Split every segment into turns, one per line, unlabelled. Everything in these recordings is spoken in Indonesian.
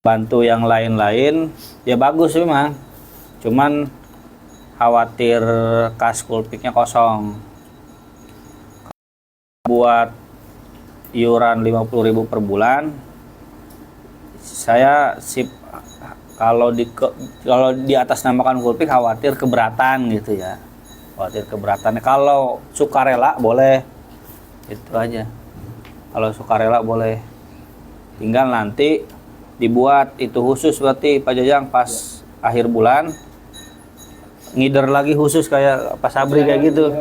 bantu yang lain-lain ya bagus memang, cuman khawatir kas Kulpiknya kosong. Buat iuran 50.000 per bulan, saya kalau di atas namakan Kulpik khawatir keberatan gitu ya, khawatir keberatan. Kalau sukarela boleh, itu aja. Kalau sukarela boleh, tinggal nanti dibuat itu khusus berarti Pak Jajang pas akhir bulan ngider lagi khusus kayak Pak Sabri kayak gitu.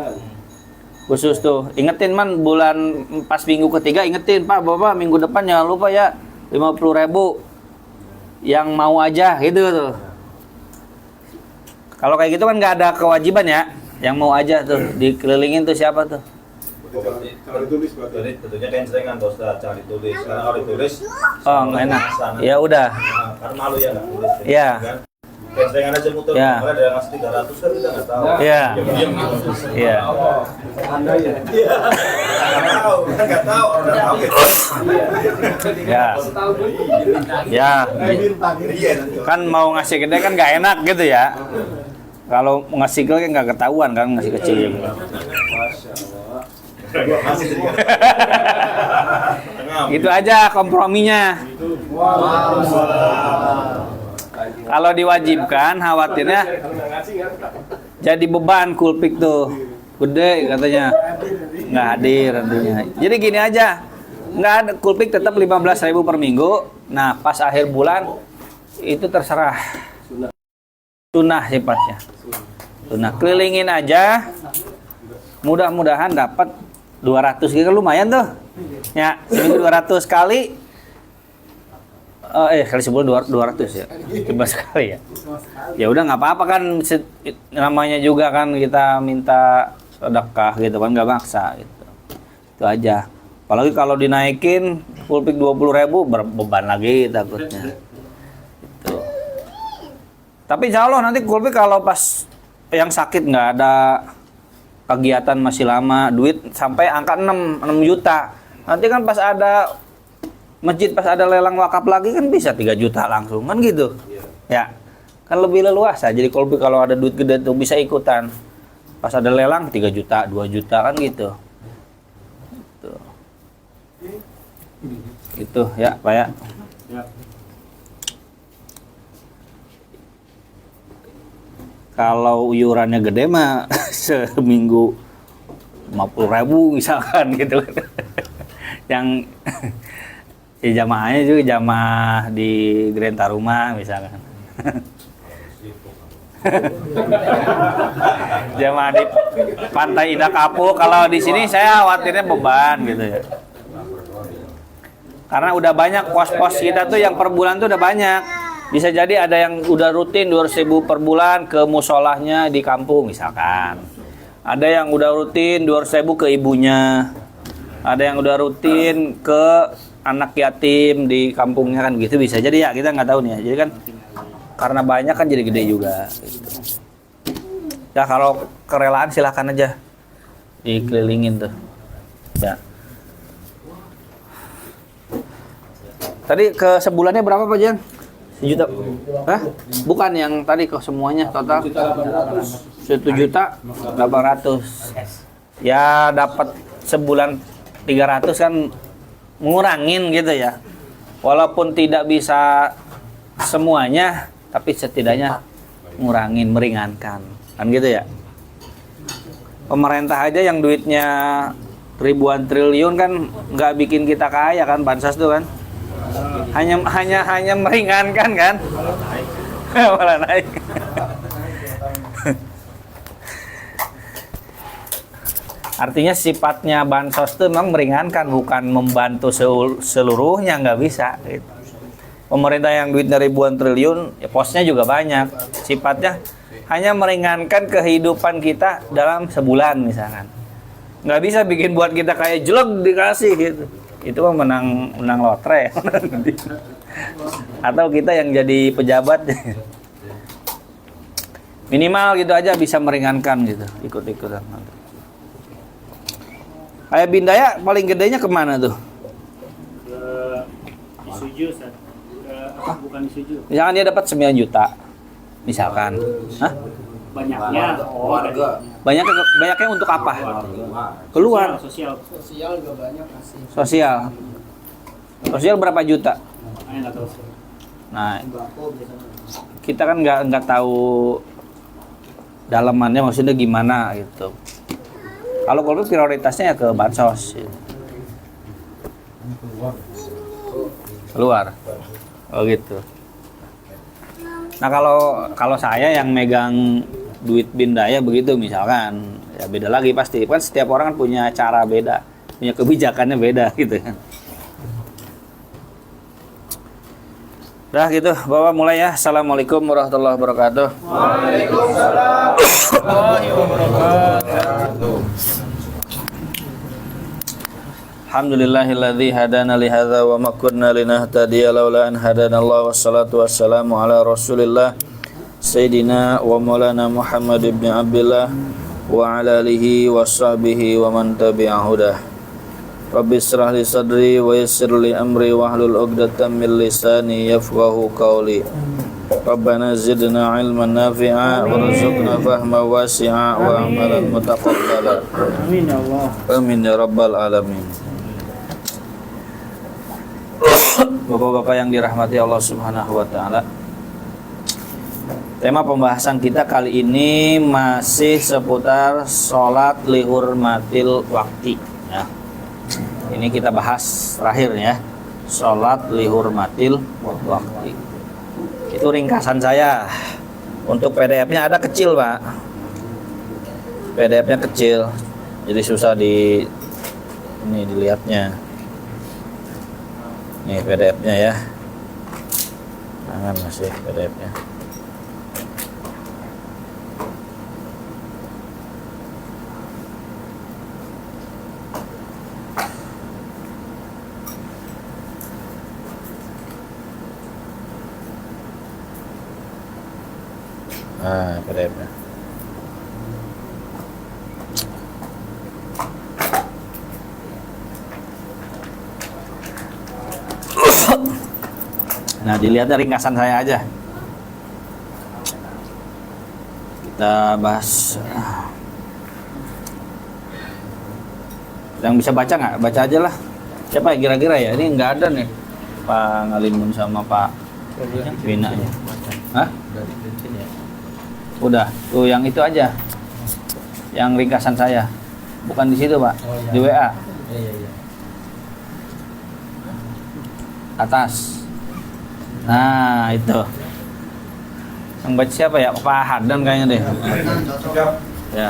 Khusus tuh, ingetin man bulan pas minggu ketiga, ingetin Pak Bapak minggu depan jangan lupa ya 50.000 yang mau aja gitu tuh. Kalau kayak gitu kan nggak ada kewajiban ya, yang mau aja tuh dikelilingin tuh siapa tuh?
Cara ditulis berarti. Tentunya kencengan tuh Ustaz, cara ditulis. Karena kalau ditulis
oh nggak enak. Ya udah.
Karena malu ya nggak tulis.
Ya.
Kencengan aja muter.
Ya.
Karena ada yang ngasih 300 kan kita nggak tahu.
Ya. Iya.
Anda ya. Iya. Nggak tahu. Orang tahu gitu.
Ya. Ya. Kan mau ngasih gede kan nggak enak gitu ya. Kalau ngasih gede kan nggak ketahuan kan ngasih kecil gitu. Itu aja komprominya. Kalau diwajibkan khawatirnya jadi beban Kulpik tuh gede katanya nggak hadir nantinya. Jadi gini aja, nggak ada Kulpik tetap 15.000 per minggu. Nah pas akhir bulan itu terserah tunah sifatnya. Tunah kelilingin aja, mudah-mudahan dapat 200 gitu lumayan tuh. Ya, seminggu 200 kali kali sebulan 200 ya. 15 kali ya. Ya udah nggak apa-apa kan namanya juga kan kita minta sedekah gitu kan nggak maksa gitu. Itu aja. Apalagi kalau dinaikin Kulpik 20.000 beban lagi takutnya. Gitu. Tapi insya Allah nanti Kulpik kalau pas yang sakit nggak ada kegiatan masih lama, duit sampai angka 6 juta. Nanti kan pas ada masjid, pas ada lelang wakaf lagi kan bisa 3 juta langsung kan gitu. Ya. Kan lebih leluasa. Jadi kalau ada duit gede tuh bisa ikutan. Pas ada lelang 3 juta, 2 juta kan gitu. Tuh. Itu ya, Pak ya. Kalau iurannya gede mah seminggu 50.000 misalkan gitu. Yang ya jamaahnya juga jamaah di Grand Taruma misalkan. Jamaah di Pantai Indah Kapuk. Kalau di sini saya khawatirnya beban gitu ya. Karena udah banyak pos-pos kita tuh yang per bulan tuh udah banyak. Bisa jadi ada yang udah rutin 200.000 per bulan ke musolahnya di kampung misalkan. Ada yang udah rutin 200.000 ke ibunya. Ada yang udah rutin ke anak yatim di kampungnya kan gitu bisa. Jadi ya kita nggak tahu nih ya. Jadi kan karena banyak kan jadi gede juga gitu. Ya kalau kerelaan silahkan aja dikelilingin tuh. Ya. Tadi ke sebulannya berapa Pak Jan? 1 juta. Hah? Bukan yang tadi ke semuanya total 1 juta 800. Ya dapat sebulan 300 kan ngurangin gitu ya. Walaupun tidak bisa semuanya, tapi setidaknya ngurangin, meringankan. Kan gitu ya. Pemerintah aja yang duitnya ribuan triliun kan nggak bikin kita kaya kan, bansos tuh kan. Hanya meringankan kan? Malah naik. Artinya sifatnya bansos itu memang meringankan, bukan membantu seluruhnya, nggak bisa. Gitu. Pemerintah yang duitnya ribuan triliun, ya posnya juga banyak. Sifatnya hanya meringankan kehidupan kita dalam sebulan misalkan. Nggak bisa bikin buat kita kayak jelek dikasih gitu. Itu mah menang lotre. Atau kita yang jadi pejabat. Minimal gitu aja bisa meringankan gitu, ikut-ikutan. Kayak Bindaya paling gedenya kemana tuh?
Isuju, Ustaz. bukan disuju.
Misalkan dia dapat 9 juta. Misalkan. Hah?
Banyaknya
Keluarga.
Banyaknya untuk apa? Keluar.
Sosial.
Sosial juga banyak masih.
Sosial. Sosial berapa juta?
Nggak tahu.
Nah,
Sembako biasanya.
kita kan nggak tahu dalamannya maksudnya gimana gitu. Kalau golput prioritasnya ya ke bansos. Gitu. Keluar. Oh gitu. Nah kalau saya yang megang duit Bindaya begitu misalkan, ya beda lagi pasti. Kan setiap orang kan punya cara beda, punya kebijakannya beda gitu kan. Udah gitu, Bapak mulai ya. Assalamualaikum warahmatullahi wabarakatuh.
Waalaikumsalam warahmatullahi wabarakatuh.
Alhamdulillahilladzi hadana li hadza wa ma kunna linahtadiya laula an hadanallahu wassalatu wassalamu ala Rasulillah Sayyidina wa Maulana Muhammad ibn Abdullah wa ala alihi wa sahbihi wa man tabi'ahu dah. Rabbi israh li sadri wa yassir li amri wa hlul 'uqdatam min lisani yafqahu qawli. Rabbana zidna ilman nafi'a warzuqna fahma wasi'a wa amalan mutaqabbala.
Amin ya Allah.
Amin ya rabbal alamin. Bapak-bapak yang dirahmati Allah Subhanahu wa taala. Tema pembahasan kita kali ini masih seputar sholat lihurmatil wakti ya. Ini kita bahas terakhir ya. Sholat lihurmatil wakti. Itu ringkasan saya. Untuk PDF-nya ada kecil, Pak. PDF-nya kecil. Jadi susah ini dilihatnya. Nih PDF-nya ya. Jangan masih PDF-nya. Nah, PDF-nya. Nah, dilihat dari ringkasan saya aja. Kita bahas. Yang bisa baca nggak? Baca aja lah. Siapa ya kira-kira ya? Ini nggak ada nih. Pak Ngalimun sama Pak Wina nya. Hah? Udah. Tuh yang itu aja. Yang ringkasan saya. Bukan di situ, Pak. Di WA. Atas. Nah, itu. Yang baca siapa ya? Pak Hadan kayaknya deh. Ya.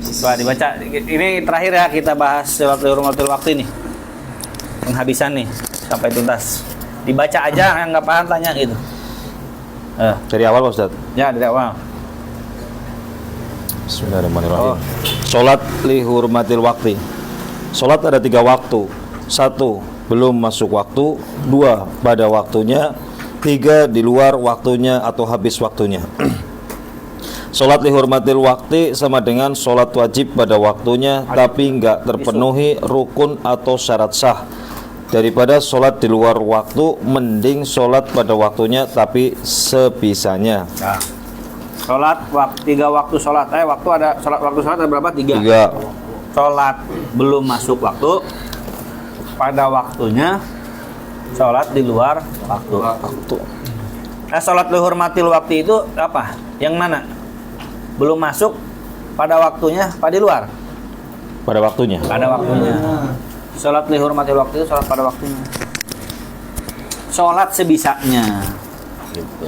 Coba dibaca. Ini terakhir ya kita bahas waktu lihurmatil waktu ini. Penghabisan nih sampai tuntas. Dibaca aja, yang nggak paham tanya gitu.
Dari awal Pak Ustadz?
Ya, dari awal.
Bismillahirrahmanirrahim. Sholat lihurmatil waktu. Sholat ada 3 waktu. 1. Belum masuk waktu. 2. Pada waktunya. 3. Di luar waktunya atau habis waktunya. Sholat lihurmatil waktu sama dengan sholat wajib pada waktunya, tapi nggak terpenuhi rukun atau syarat sah. Daripada sholat di luar waktu, mending sholat pada waktunya tapi sebisanya.
Nah. Sholat 3 waktu sholat. Waktu ada berapa? 3.
3.
Sholat belum masuk waktu, pada waktunya, sholat di luar waktu. Nah, sholat lihurmatil waktu itu apa? Yang mana? Belum masuk, pada waktunya, pada di luar?
Pada waktunya.
Pada waktunya. Sholat lihurmatil waktu itu sholat pada waktunya. Sholat sebisanya. Gitu.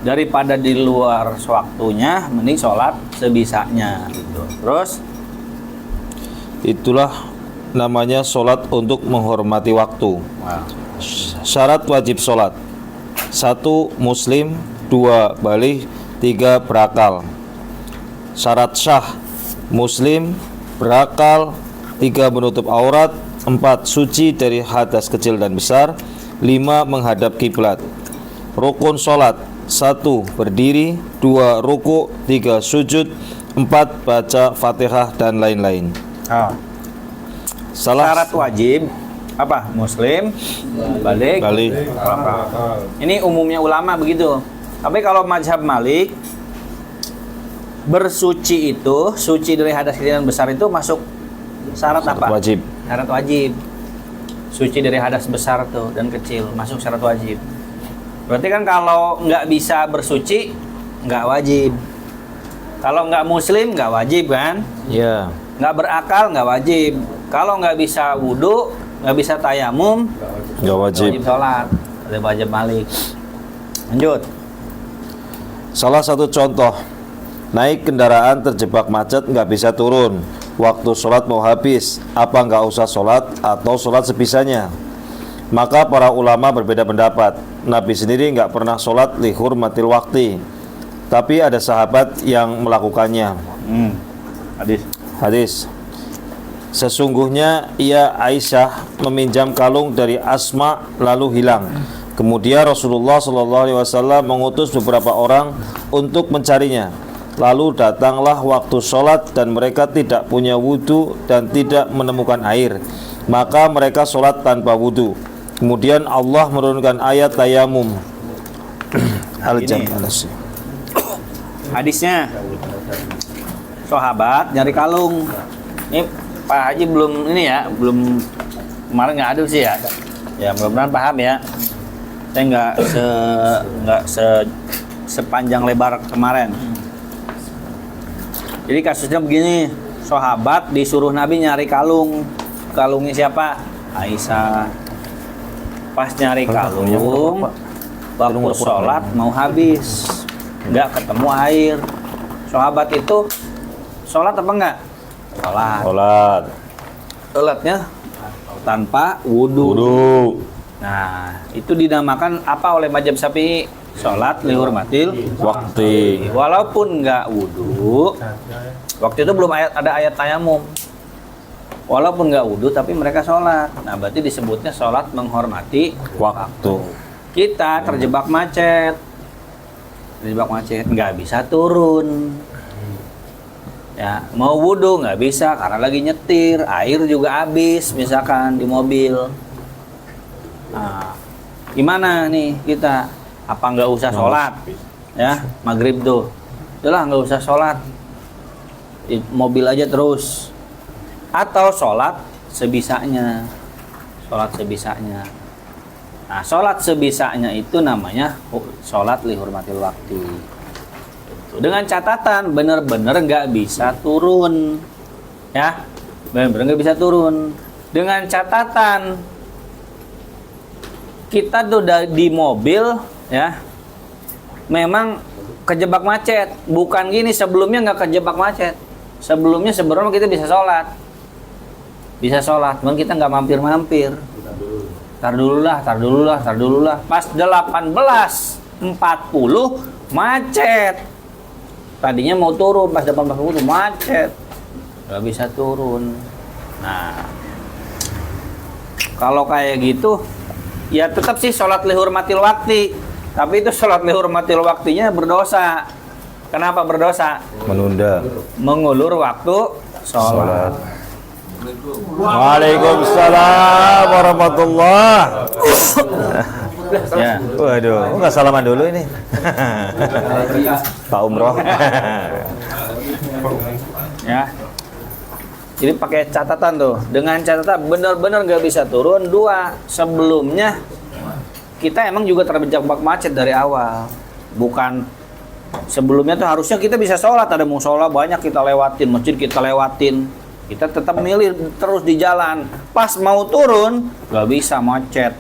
Daripada di luar waktunya, mending sholat sebisanya. Gitu. Terus?
Itulah namanya sholat untuk menghormati waktu.
Wow.
Syarat wajib sholat: 1. Muslim. 2. Baligh. 3. Berakal. Syarat sah: Muslim, berakal. 3. Menutup aurat. 4. Suci dari hadas kecil dan besar. 5. Menghadap kiblat. Rukun sholat: 1. Berdiri. 2. Ruku. 3. Sujud. 4. Baca Fatihah dan lain-lain.
Syarat wajib apa? Muslim, balik. Ini umumnya ulama begitu. Tapi kalau mazhab Malik, bersuci itu, suci dari hadas kecil dan besar itu masuk syarat apa?
Wajib.
Syarat wajib. Suci dari hadas besar tuh dan kecil masuk syarat wajib. Berarti kan kalau nggak bisa bersuci nggak wajib. Kalau nggak muslim nggak wajib kan?
Iya.
Nggak berakal nggak wajib. Kalau nggak bisa wudhu, nggak bisa tayamum,
Nggak wajib.
wajib sholat. Ada wajib Malik. Lanjut.
Salah satu contoh, naik kendaraan terjebak macet nggak bisa turun. Waktu sholat mau habis, apa nggak usah sholat atau sholat sebisanya? Maka para ulama berbeda pendapat. Nabi sendiri nggak pernah sholat li hurmatil waqti, tapi ada sahabat yang melakukannya. Hadis. Sesungguhnya ia Aisyah meminjam kalung dari Asma lalu hilang. Kemudian Rasulullah SAW mengutus beberapa orang untuk mencarinya. Lalu datanglah waktu sholat dan mereka tidak punya wudhu dan tidak menemukan air. Maka mereka sholat tanpa wudhu. Kemudian Allah menurunkan ayat tayamum.
Hadisnya, sahabat nyari kalung. Ini Pak Haji belum ini ya, belum kemarin nggak ada sih ya. Ya mudah-mudahan paham ya. Saya nggak sepanjang lebar kemarin. Jadi kasusnya begini, sahabat disuruh Nabi nyari kalung. Kalungnya siapa? Aisyah. Pas nyari kalung, waktu sholat mau habis, nggak ketemu air. Sahabat itu sholat apa enggak?
Sholat.
Sholatnya tanpa wudhu. Nah, itu dinamakan apa oleh mazhab Syafi'i? Sholat lihurmatil
Waktu.
Walaupun nggak wudhu, waktu itu belum ada ayat tayamum. Walaupun nggak wudhu, tapi mereka sholat. Nah, berarti disebutnya sholat menghormati
Waktu.
Kita terjebak macet, nggak bisa turun. Ya, mau wudhu nggak bisa karena lagi nyetir, air juga habis, misalkan di mobil. Nah, gimana nih kita? Apa nggak usah sholat? Ya, maghrib tuh. Udahlah nggak usah sholat. Di mobil aja terus. Atau sholat sebisanya. Sholat sebisanya. Nah, sholat sebisanya itu namanya sholat lihurmatil wakti. Dengan catatan benar-benar nggak bisa turun. Ya, benar-benar nggak bisa turun. Dengan catatan kita tuh di mobil, ya, memang kejebak macet. Bukan gini, sebelumnya nggak kejebak macet. Sebelumnya kita bisa sholat. Cuman kita nggak mampir-mampir. Tar dulu lah. Pas 18.40 macet. Tadinya mau turun, pas 18.40 macet. Nggak bisa turun. Nah, kalau kayak gitu, ya tetap sih sholat lihurmatil wakti. Tapi itu sholat lihurmatil waktinya berdosa. Kenapa berdosa?
Menunda.
Mengulur waktu sholat.
Waalaikumsalam warahmatullah.
Ya.
Waduh, nggak salaman dulu ini. Pak Umroh.
Ya. Jadi pakai catatan tuh. Dengan catatan benar-benar nggak bisa turun. 2, sebelumnya kita emang juga terjebak macet dari awal. Bukan sebelumnya tuh harusnya kita bisa sholat. Ada musola banyak kita lewatin, masjid kita lewatin. Kita tetap milih terus di jalan. Pas mau turun nggak bisa, macet.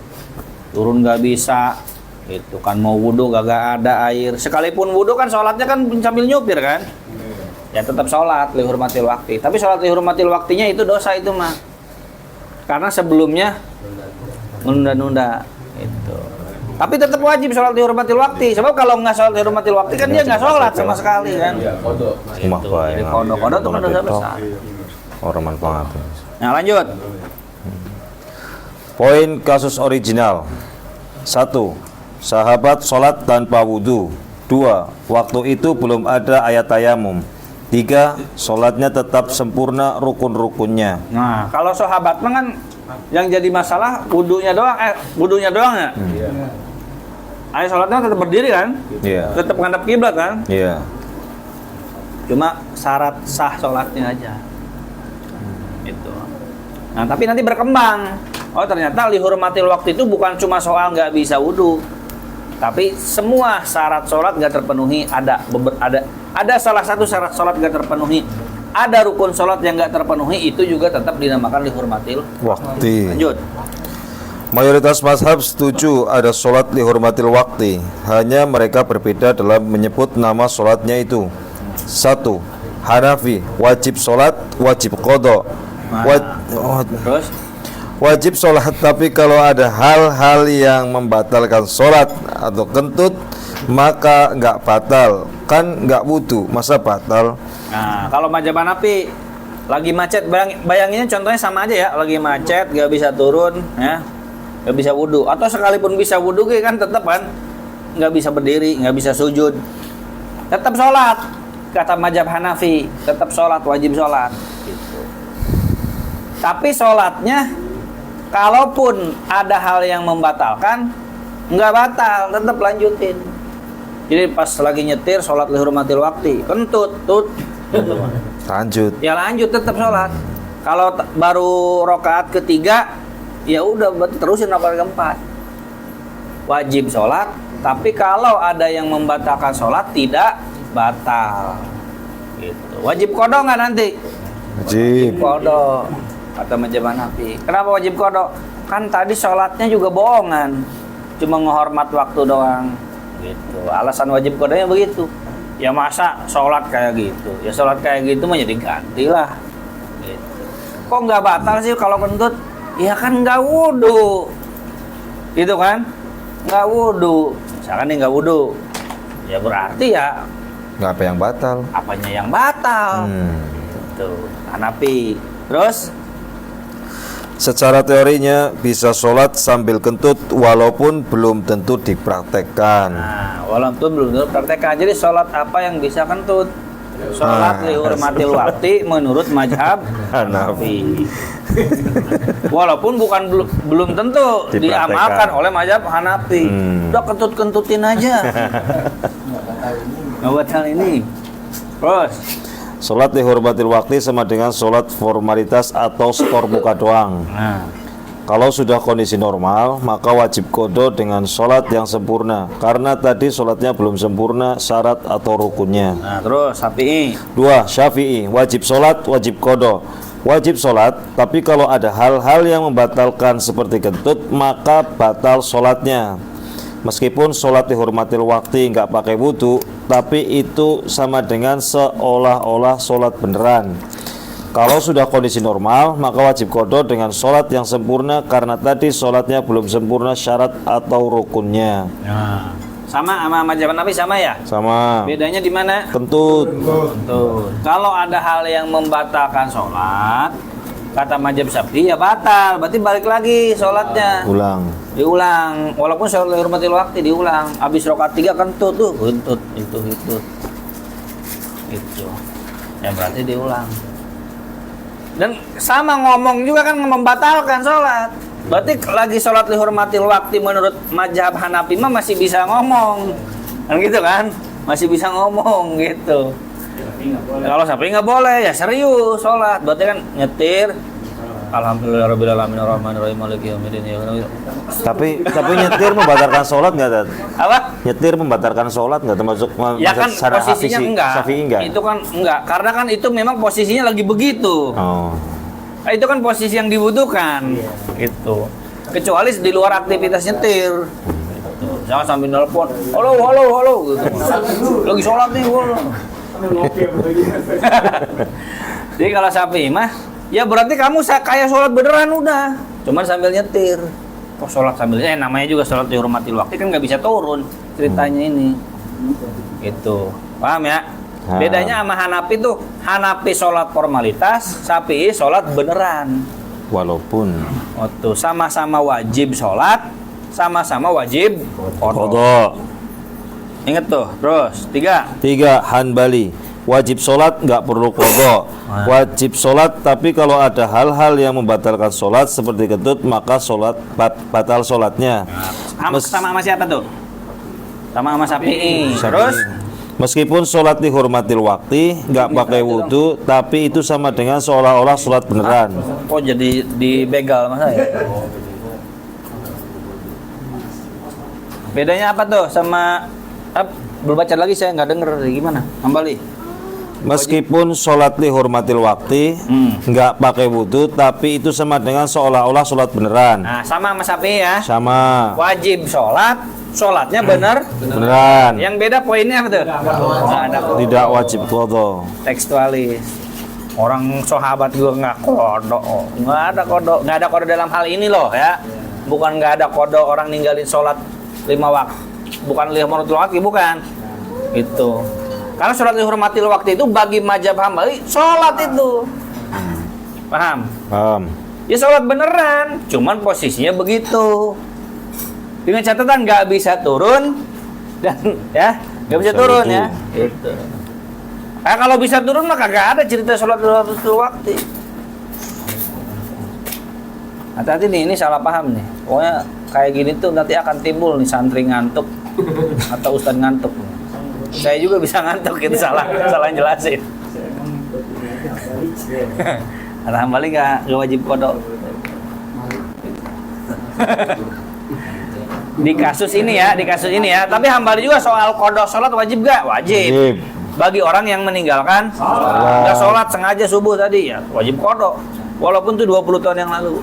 Turun nggak bisa. Itu kan mau wudhu gak ada air. Sekalipun wudhu kan sholatnya kan sambil nyupir kan. Ya tetap sholat lihurmatil wakti. Tapi sholat lihurmatil waktinya itu dosa itu mah. Karena sebelumnya menunda-nunda itu. Tapi tetap wajib sholat lihurmatil wakti. Sebab kalau nggak sholat lihurmatil wakti kan dia nggak sholat sama sekali kan.
Cuma
Gitu. Jadi kodok itu kan dosa besar.
Orang manfaat.
Nah lanjut.
Poin kasus original. 1. Sahabat sholat tanpa wudhu. 2. Waktu itu belum ada ayat tayamum. 3. Sholatnya tetap sempurna rukun-rukunnya.
Nah kalau sahabat kan Yang jadi masalah wudunya doang, ya.
Iya.
Ayo sholatnya tetap berdiri kan?
Iya.
Tetap menghadap kiblat kan?
Iya.
Cuma syarat sah sholatnya aja. Itu. Nah, tapi nanti berkembang. Oh, ternyata lihurmatil waktu itu bukan cuma soal nggak bisa wudu, tapi semua syarat sholat nggak terpenuhi. Ada salah satu syarat sholat nggak terpenuhi, ada rukun sholat yang nggak terpenuhi, itu juga tetap dinamakan lihurmatil
Waktu.
lanjut.
Mayoritas mazhab setuju ada sholat lihurmatil waktu. Hanya mereka berbeda dalam menyebut nama sholatnya itu. 1. Hanafi, wajib sholat, wajib qadha.
Terus
Wajib sholat, tapi kalau ada hal-hal yang membatalkan sholat atau kentut, maka nggak batal. Kan nggak wudu, masa batal?
nah, kalau mazhab Hanafi lagi macet, bayanginnya contohnya sama aja ya, lagi macet nggak bisa turun ya, nggak bisa wudu, atau sekalipun bisa wudu kan tetap kan nggak bisa berdiri, nggak bisa sujud, tetap sholat. Kata mazhab Hanafi tetap sholat, wajib sholat gitu. Tapi sholatnya kalaupun ada hal yang membatalkan, nggak batal, tetap lanjutin. Jadi pas lagi nyetir sholat lihurmatil waktu, kentut,
Lanjut.
ya lanjut tetap sholat. Kalau baru rokaat ketiga, ya udah berarti terusin rokaat keempat. Wajib sholat, tapi kalau ada yang membatalkan sholat tidak batal. Gitu. Wajib qadha nggak nanti?
Wajib.
Qadha, kata mazhab Hanafi. Kenapa wajib qadha? Kan tadi sholatnya juga bohongan, cuma ngehormat waktu doang. Gitu. Alasan wajib qadhanya begitu. Ya masa sholat kayak gitu? Ya sholat kayak gitu mah jadi gantilah. Gitu. Kok nggak batal sih kalau kentut? Ya kan nggak wudu, gitu kan? Nggak wudu. Misalkan nih nggak wudu, ya berarti ya
Nggak apa yang batal?
apanya yang batal? Gitu. Hanafi. Terus
Secara teorinya bisa sholat sambil kentut walaupun belum tentu dipraktekkan.
nah, walaupun belum tentu praktekkan. Jadi sholat apa yang bisa kentut? Sholat lihurmatil waktu menurut mazhab Hanafi. Walaupun belum tentu
Dipraktekkan.
diamalkan oleh mazhab Hanafi. Udah kentut-kentutin aja. Nggak batal ini. Terus
Sholat lihurmatil waktu sama dengan sholat formalitas atau skor muka doang.
nah,
Kalau sudah kondisi normal, maka wajib qadha dengan sholat yang sempurna. Karena tadi sholatnya belum sempurna syarat atau rukunnya.
terus Syafi'i.
2. Syafi'i, wajib sholat, wajib qadha. Wajib sholat, tapi kalau ada hal-hal yang membatalkan seperti kentut, maka batal sholatnya. Meskipun sholat dihormatil waktu nggak pakai wudu, tapi itu sama dengan seolah-olah sholat beneran. Kalau sudah kondisi normal, maka wajib qadha dengan sholat yang sempurna karena tadi sholatnya belum sempurna syarat atau rukunnya.
Nah, sama sama mazhab Hanafi sama ya?
Sama.
Bedanya di mana?
Kentut.
Tuh. Kalau ada hal yang membatalkan sholat, kata mazhab Syafi'i ya batal, berarti balik lagi sholatnya. Diulang, walaupun sholat lihurmatil waktu diulang. Habis rakaat 3 kentut tuh, kentut itu. Ya berarti diulang. Dan sama ngomong juga kan membatalkan sholat. Berarti lagi sholat lihurmatil waktu menurut mazhab Hanafi mah masih bisa ngomong, kan gitu kan? Masih bisa ngomong gitu. Kalau Syafi'i nggak boleh, ya serius sholat. Berarti kan nyetir. Alhamdulillahirabbil alamin arrahmanirrahim maliki yaumiddin.
Tapi nyetir membatalkan sholat nggak, Tat?
Apa?
Nyetir membatalkan sholat nggak termasuk
Ya kan
secara
posisinya
Syafi'i enggak?
Itu kan enggak, karena kan itu memang posisinya lagi begitu.
Oh.
Nah, itu kan posisi yang dibutuhkan. Gitu. Kecuali di luar aktivitas nyetir. Gitu. Jangan sambil nelpon, halo gitu. Lagi sholat nih gua. Jadi kalau Syafi'i mah ya berarti kamu kayak sholat beneran udah, cuman sambil nyetir. Kok sholat sambil namanya juga sholat dihormatil waktu kan nggak bisa turun ceritanya ini. Gitu, paham ya? Bedanya sama Hanafi tuh, Hanafi sholat formalitas, Syafi'i sholat beneran.
Walaupun
Tuh sama-sama wajib sholat, sama-sama wajib qadha.
qadha.
Ingat tuh, terus 3.
3. Hanbali, Wajib sholat nggak perlu qadha. Wajib sholat, tapi kalau ada hal-hal yang membatalkan sholat seperti kentut, maka sholat batal sholatnya.
Sama siapa tuh? Sama Syafi'i. Terus
Meskipun sholat dihormatil waktu, nggak pakai wudhu, tapi itu sama dengan seolah-olah sholat beneran.
kok jadi dibegal sama saya? Bedanya apa tuh sama belum baca lagi, saya nggak denger gimana? Kembali.
Meskipun sholat dihormatil waktu, nggak pakai wudhu, tapi itu sama dengan seolah-olah sholat beneran.
Nah, sama Syafi'i ya.
Sama.
Wajib sholatnya beneran. Yang beda poinnya apa tuh? Nggak ada
Tidak wajib qadha.
tekstualis. Orang sahabat juga nggak kodok, nggak ada kodok dalam hal ini loh ya. Bukan nggak ada kodok orang ninggalin sholat 5 waktu, bukan lihurmatil waktu, bukan. Itu. Karena sholat lihurmatil waktu itu bagi mazhab Hambali sholat itu. Paham?
Paham.
Ya sholat beneran, cuman posisinya begitu. Dengan catatan nggak bisa turun dan ya nggak bisa turun ya. Itu. Nah, kalau bisa turun mah kagak ada cerita sholat waktu. Hati-hati nih, ini salah paham nih. Pokoknya kayak gini tuh nanti akan timbul nih santri ngantuk atau ustadz ngantuk. Saya juga bisa ngantuk, itu salah jelasin. Kata Hambali nggak wajib kodok. Di kasus ini ya. Tapi Hambali juga soal kodok sholat wajib gak? Wajib. Bagi orang yang meninggalkan nggak sholat sengaja subuh tadi ya wajib kodok. Walaupun itu 20 tahun yang lalu.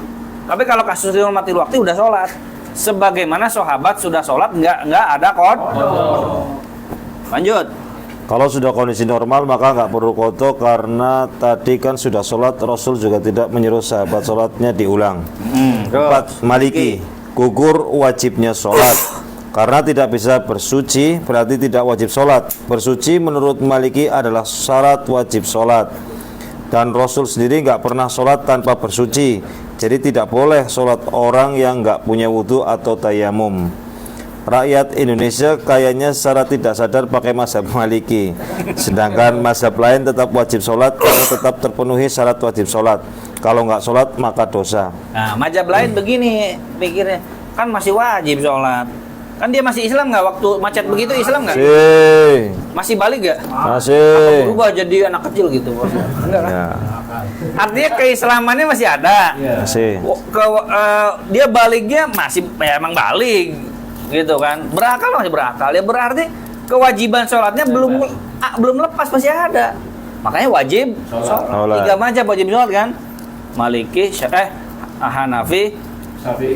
Tapi kalau kasus lihurmatil waktu udah sholat, sebagaimana sahabat sudah sholat nggak ada kodok. Lanjut.
Kalau sudah kondisi normal maka nggak perlu qadha, karena tadi kan sudah sholat, Rasul juga tidak menyuruh sahabat sholatnya diulang. 4. Maliki, gugur wajibnya sholat. Karena tidak bisa bersuci berarti tidak wajib sholat. Bersuci menurut Maliki adalah syarat wajib sholat. Dan Rasul sendiri nggak pernah sholat tanpa bersuci. Jadi tidak boleh sholat orang yang nggak punya wudhu atau tayamum. Rakyat Indonesia kayaknya secara tidak sadar pakai mazhab Maliki, sedangkan mazhab lain tetap wajib sholat karena tetap terpenuhi syarat wajib sholat. Kalau nggak sholat maka dosa.
Nah, mazhab lain begini pikirnya, kan masih wajib sholat. Kan dia masih Islam nggak waktu macet begitu, Islam nggak? Masih balik nggak?
Masih.
Berubah jadi anak kecil gitu, bos? Enggak kan?
Ya,
Artinya keislamannya masih ada.
masih.
Dia baliknya masih ya, emang balik gitu kan, berakal masih berakal ya, berarti kewajiban sholatnya belum lepas, masih ada, makanya wajib sholat. 3 mazhab wajib sholat kan, Maliki, Hanafi,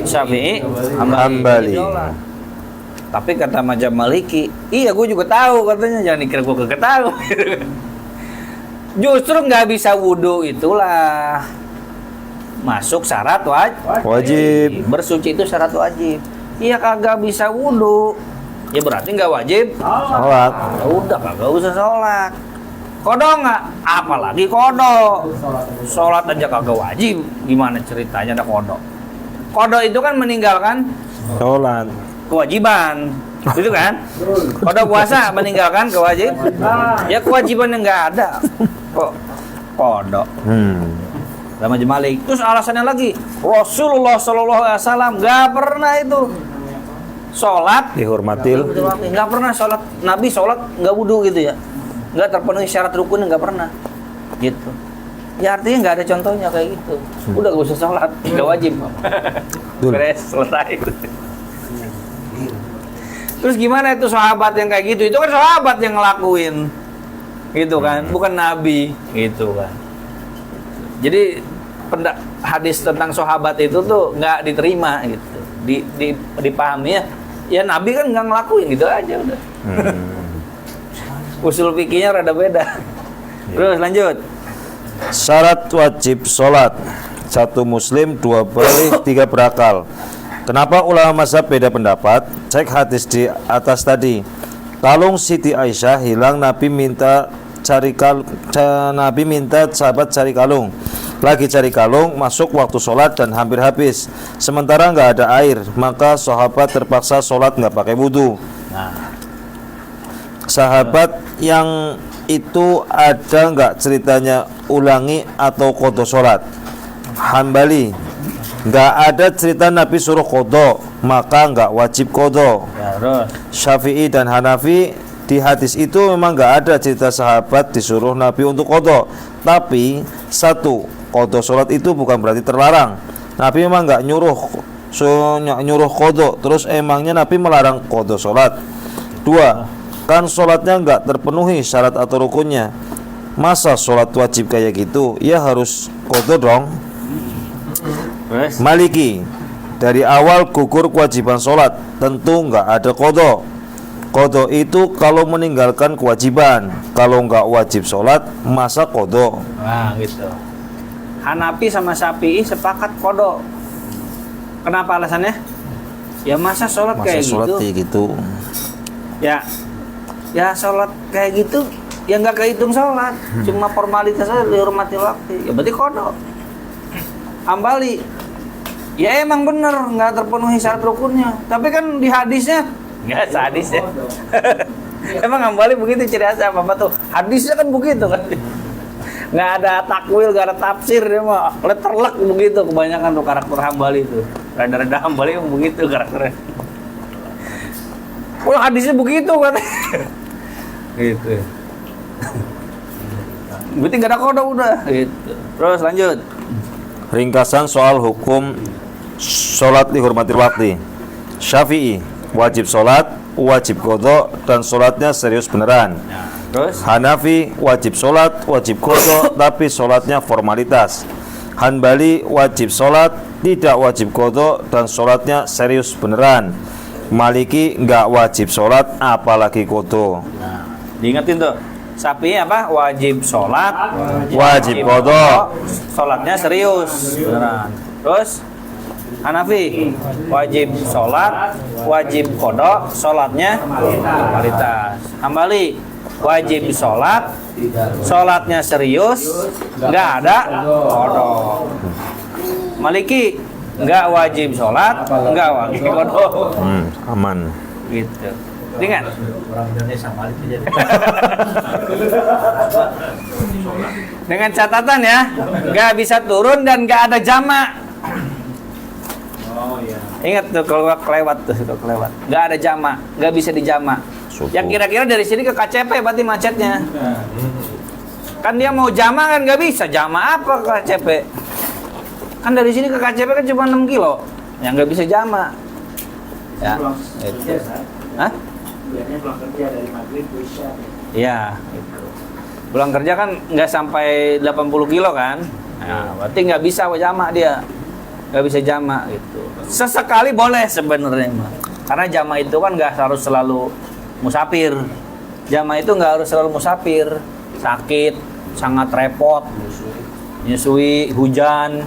Syafi'i, Hambali. Tapi kata mazhab Maliki, iya gue juga tahu katanya, jangan dikira gue kagak tahu. Justru nggak bisa wudhu itulah masuk syarat
Wajib.
bersuci itu syarat wajib. Iya kagak bisa wudhu, ya berarti nggak wajib
Sholat.
ya udah kagak usah sholat. Kodok nggak? Apalagi kodok. Sholat aja kagak wajib, gimana ceritanya ada kodok? Kodok itu kan meninggalkan
Sholat.
kewajiban, gitu kan? Kodok puasa meninggalkan kewajiban, ya kewajiban yang nggak ada kok kodok. Sama Malik. Terus alasannya lagi, Rasulullah SAW nggak pernah itu sholat
Dihormatil.
nggak pernah sholat, Nabi sholat nggak wudhu gitu ya, nggak terpenuhi syarat rukun, nggak pernah gitu. Ya artinya nggak ada contohnya kayak gitu. Udah gak usah sholat, nggak wajib. Beres, selesai. Terus gimana itu sahabat yang kayak gitu? Itu kan sahabat yang ngelakuin, gitu kan, bukan Nabi, gitu kan. Jadi hadis tentang sahabat itu tuh nggak diterima gitu, dipahami ya Nabi kan nggak ngelakuin gitu aja udah. Usul fikihnya rada beda. Terus lanjut.
Syarat wajib sholat: 1 muslim, 2 balik, 3 berakal. Kenapa ulama mazhab beda pendapat? Cek hadis di atas tadi. Kalung Siti Aisyah hilang, Nabi minta sahabat cari kalung. Lagi cari kalung, masuk waktu sholat dan hampir habis. Sementara nggak ada air, maka sahabat terpaksa sholat nggak pakai wudhu. Sahabat yang itu ada nggak ceritanya ulangi atau qadha sholat? Hambali, nggak ada cerita Nabi suruh qadha, maka nggak wajib qadha.
Ya, terus.
Syafi'i dan Hanafi, di hadis itu memang nggak ada cerita sahabat disuruh Nabi untuk qadha. Tapi satu, qadha sholat itu bukan berarti terlarang. Nabi memang nggak nyuruh qadha, terus emangnya Nabi melarang qadha sholat? Dua, kan sholatnya nggak terpenuhi syarat atau rukunnya. Masa sholat wajib kayak gitu? Ya harus qadha dong.
Terus.
Maliki, dari awal gugur kewajiban sholat, tentu nggak ada qadha. Qadha itu kalau meninggalkan kewajiban. Kalau nggak wajib sholat, masa qadha?
Nah, gitu. Hanafi sama Syafi'i sepakat qadha. Kenapa alasannya? Ya masa sholat
Masa
kayak
sholat
gitu.
kayak gitu?
Ya sholat kayak gitu ya nggak kehitung sholat, cuma formalitas aja dihormati waktu. Ya berarti qadha. Hambali, ya emang bener nggak terpenuhi syarat rukunnya. Tapi kan di hadisnya nggak sadis ya. Emang Hambali begitu ciri khasnya apa tuh? Hadisnya kan begitu kan. Nggak ada takwil, nggak ada tafsir, dia mah letterlek begitu kebanyakan tuh karakter Hambali itu. Rada-rada Hambali emang begitu karakternya. Kalau hadisnya begitu kan. Gitu. Berarti nggak ada qadha udah. Gitu. Terus lanjut.
Ringkasan soal hukum sholat dihormati waktu. Syafi'i, wajib sholat, wajib qadha, dan sholatnya serius beneran.
Terus
Hanafi, wajib sholat, wajib qadha, tapi sholatnya formalitas. Hanbali, wajib sholat, tidak wajib qadha, dan sholatnya serius beneran. Maliki, nggak wajib sholat, apalagi qadha.
nah, diingetin tuh. Syafi'i apa? Wajib sholat,
Wajib qadha,
sholatnya serius beneran. Terus Hanafi, wajib sholat, wajib qadha, sholatnya formalitas. Hambali, wajib sholat, sholatnya serius, nggak ada qadha. Maliki, nggak wajib sholat, nggak wajib qadha.
aman.
Gitu. Ingat?
Orang Indonesia balik aja.
Dengan catatan ya, nggak bisa turun dan nggak ada jamak.
Oh iya.
Ingat tuh kalau kelewat tuh, kalau kelewat. Nggak ada jamak, nggak bisa dijamak.
Suku.
Ya kira-kira dari sini ke KCP berarti macetnya. Kan dia mau jamak kan nggak bisa. Jamak apa ke KCP? Kan dari sini ke KCP kan cuma 6 kilo. Yang nggak bisa jamak. Ya.
Pulang
Itu.
kerja, Sat.
Hah?
Biasanya pulang kerja dari maghrib ke isya.
Iya. Gitu. Pulang kerja kan nggak sampai 80 kilo kan? Nah, berarti nggak bisa jamak dia. Nggak bisa jamak gitu. Sesekali boleh sebenarnya mah. Karena jamak itu kan nggak harus selalu musafir. Jamak itu nggak harus selalu musafir. Sakit, sangat repot, nyusui, hujan.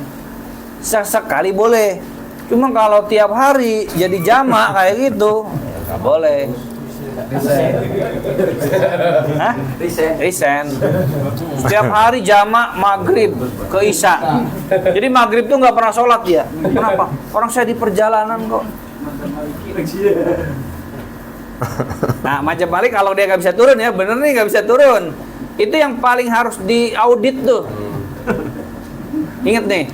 Sesekali boleh. Cuma kalau tiap hari jadi jamak kayak gitu, ya nggak boleh. Hah? Risen. Setiap hari jamak maghrib ke isya. Jadi maghrib tuh nggak pernah sholat dia. Kenapa? Orang saya di perjalanan kok. Nah, macam Malik kalau dia nggak bisa turun ya, bener nih nggak bisa turun. Itu yang paling harus diaudit tuh. Ingat nih,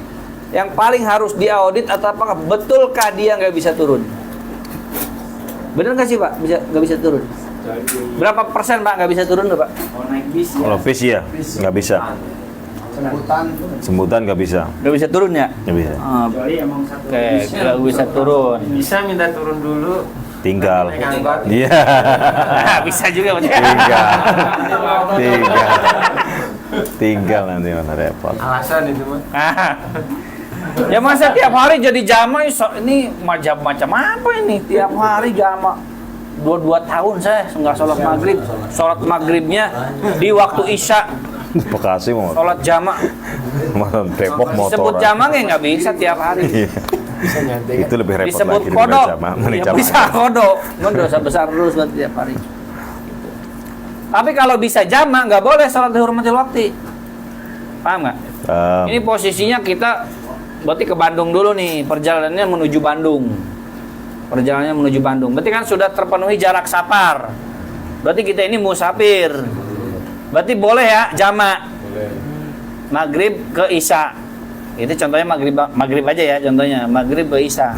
yang paling harus diaudit atau apakah betulkah dia nggak bisa turun? Bener nggak sih Pak? Nggak bisa turun? Berapa persen Pak nggak bisa turun tuh Pak?
Kalau naik bis ya.
Kalau bis ya, nggak bisa. Jemputan nggak bisa.
Nggak bisa turun ya?
Nggak bisa.
Kecuali emang satu
Oke,
bis ya.
nggak bisa turun.
Bisa minta turun dulu.
Tinggal.
Naik angkot.
Iya.
Nah, bisa juga Pak.
Tinggal nanti mana repot.
Alasan itu mah.
Ya masa tiap hari jadi jamak ini macam apa ini? Tiap hari jamak. 2 tahun saya nggak sholat maghrib. Sholat maghribnya di waktu isya.
Bekasi mau
Sholat jamak.
Depok motor.
Sebut jamak ya nggak bisa tiap hari.
Itu lebih repot
Disebut
lagi
kodok.
daripada
Ya
jamak.
bisa kodok. Kan dosa besar terus buat tiap hari. Tapi kalau bisa jamak nggak boleh sholat dihormatil waktu. Paham nggak? Ini posisinya kita berarti ke Bandung dulu nih, perjalanannya menuju Bandung. Perjalanannya menuju Bandung. Berarti kan sudah terpenuhi jarak safar. Berarti kita ini musafir. Berarti boleh ya jamak
Boleh.
maghrib ke isya. Itu contohnya maghrib aja ya, contohnya maghrib ke isya.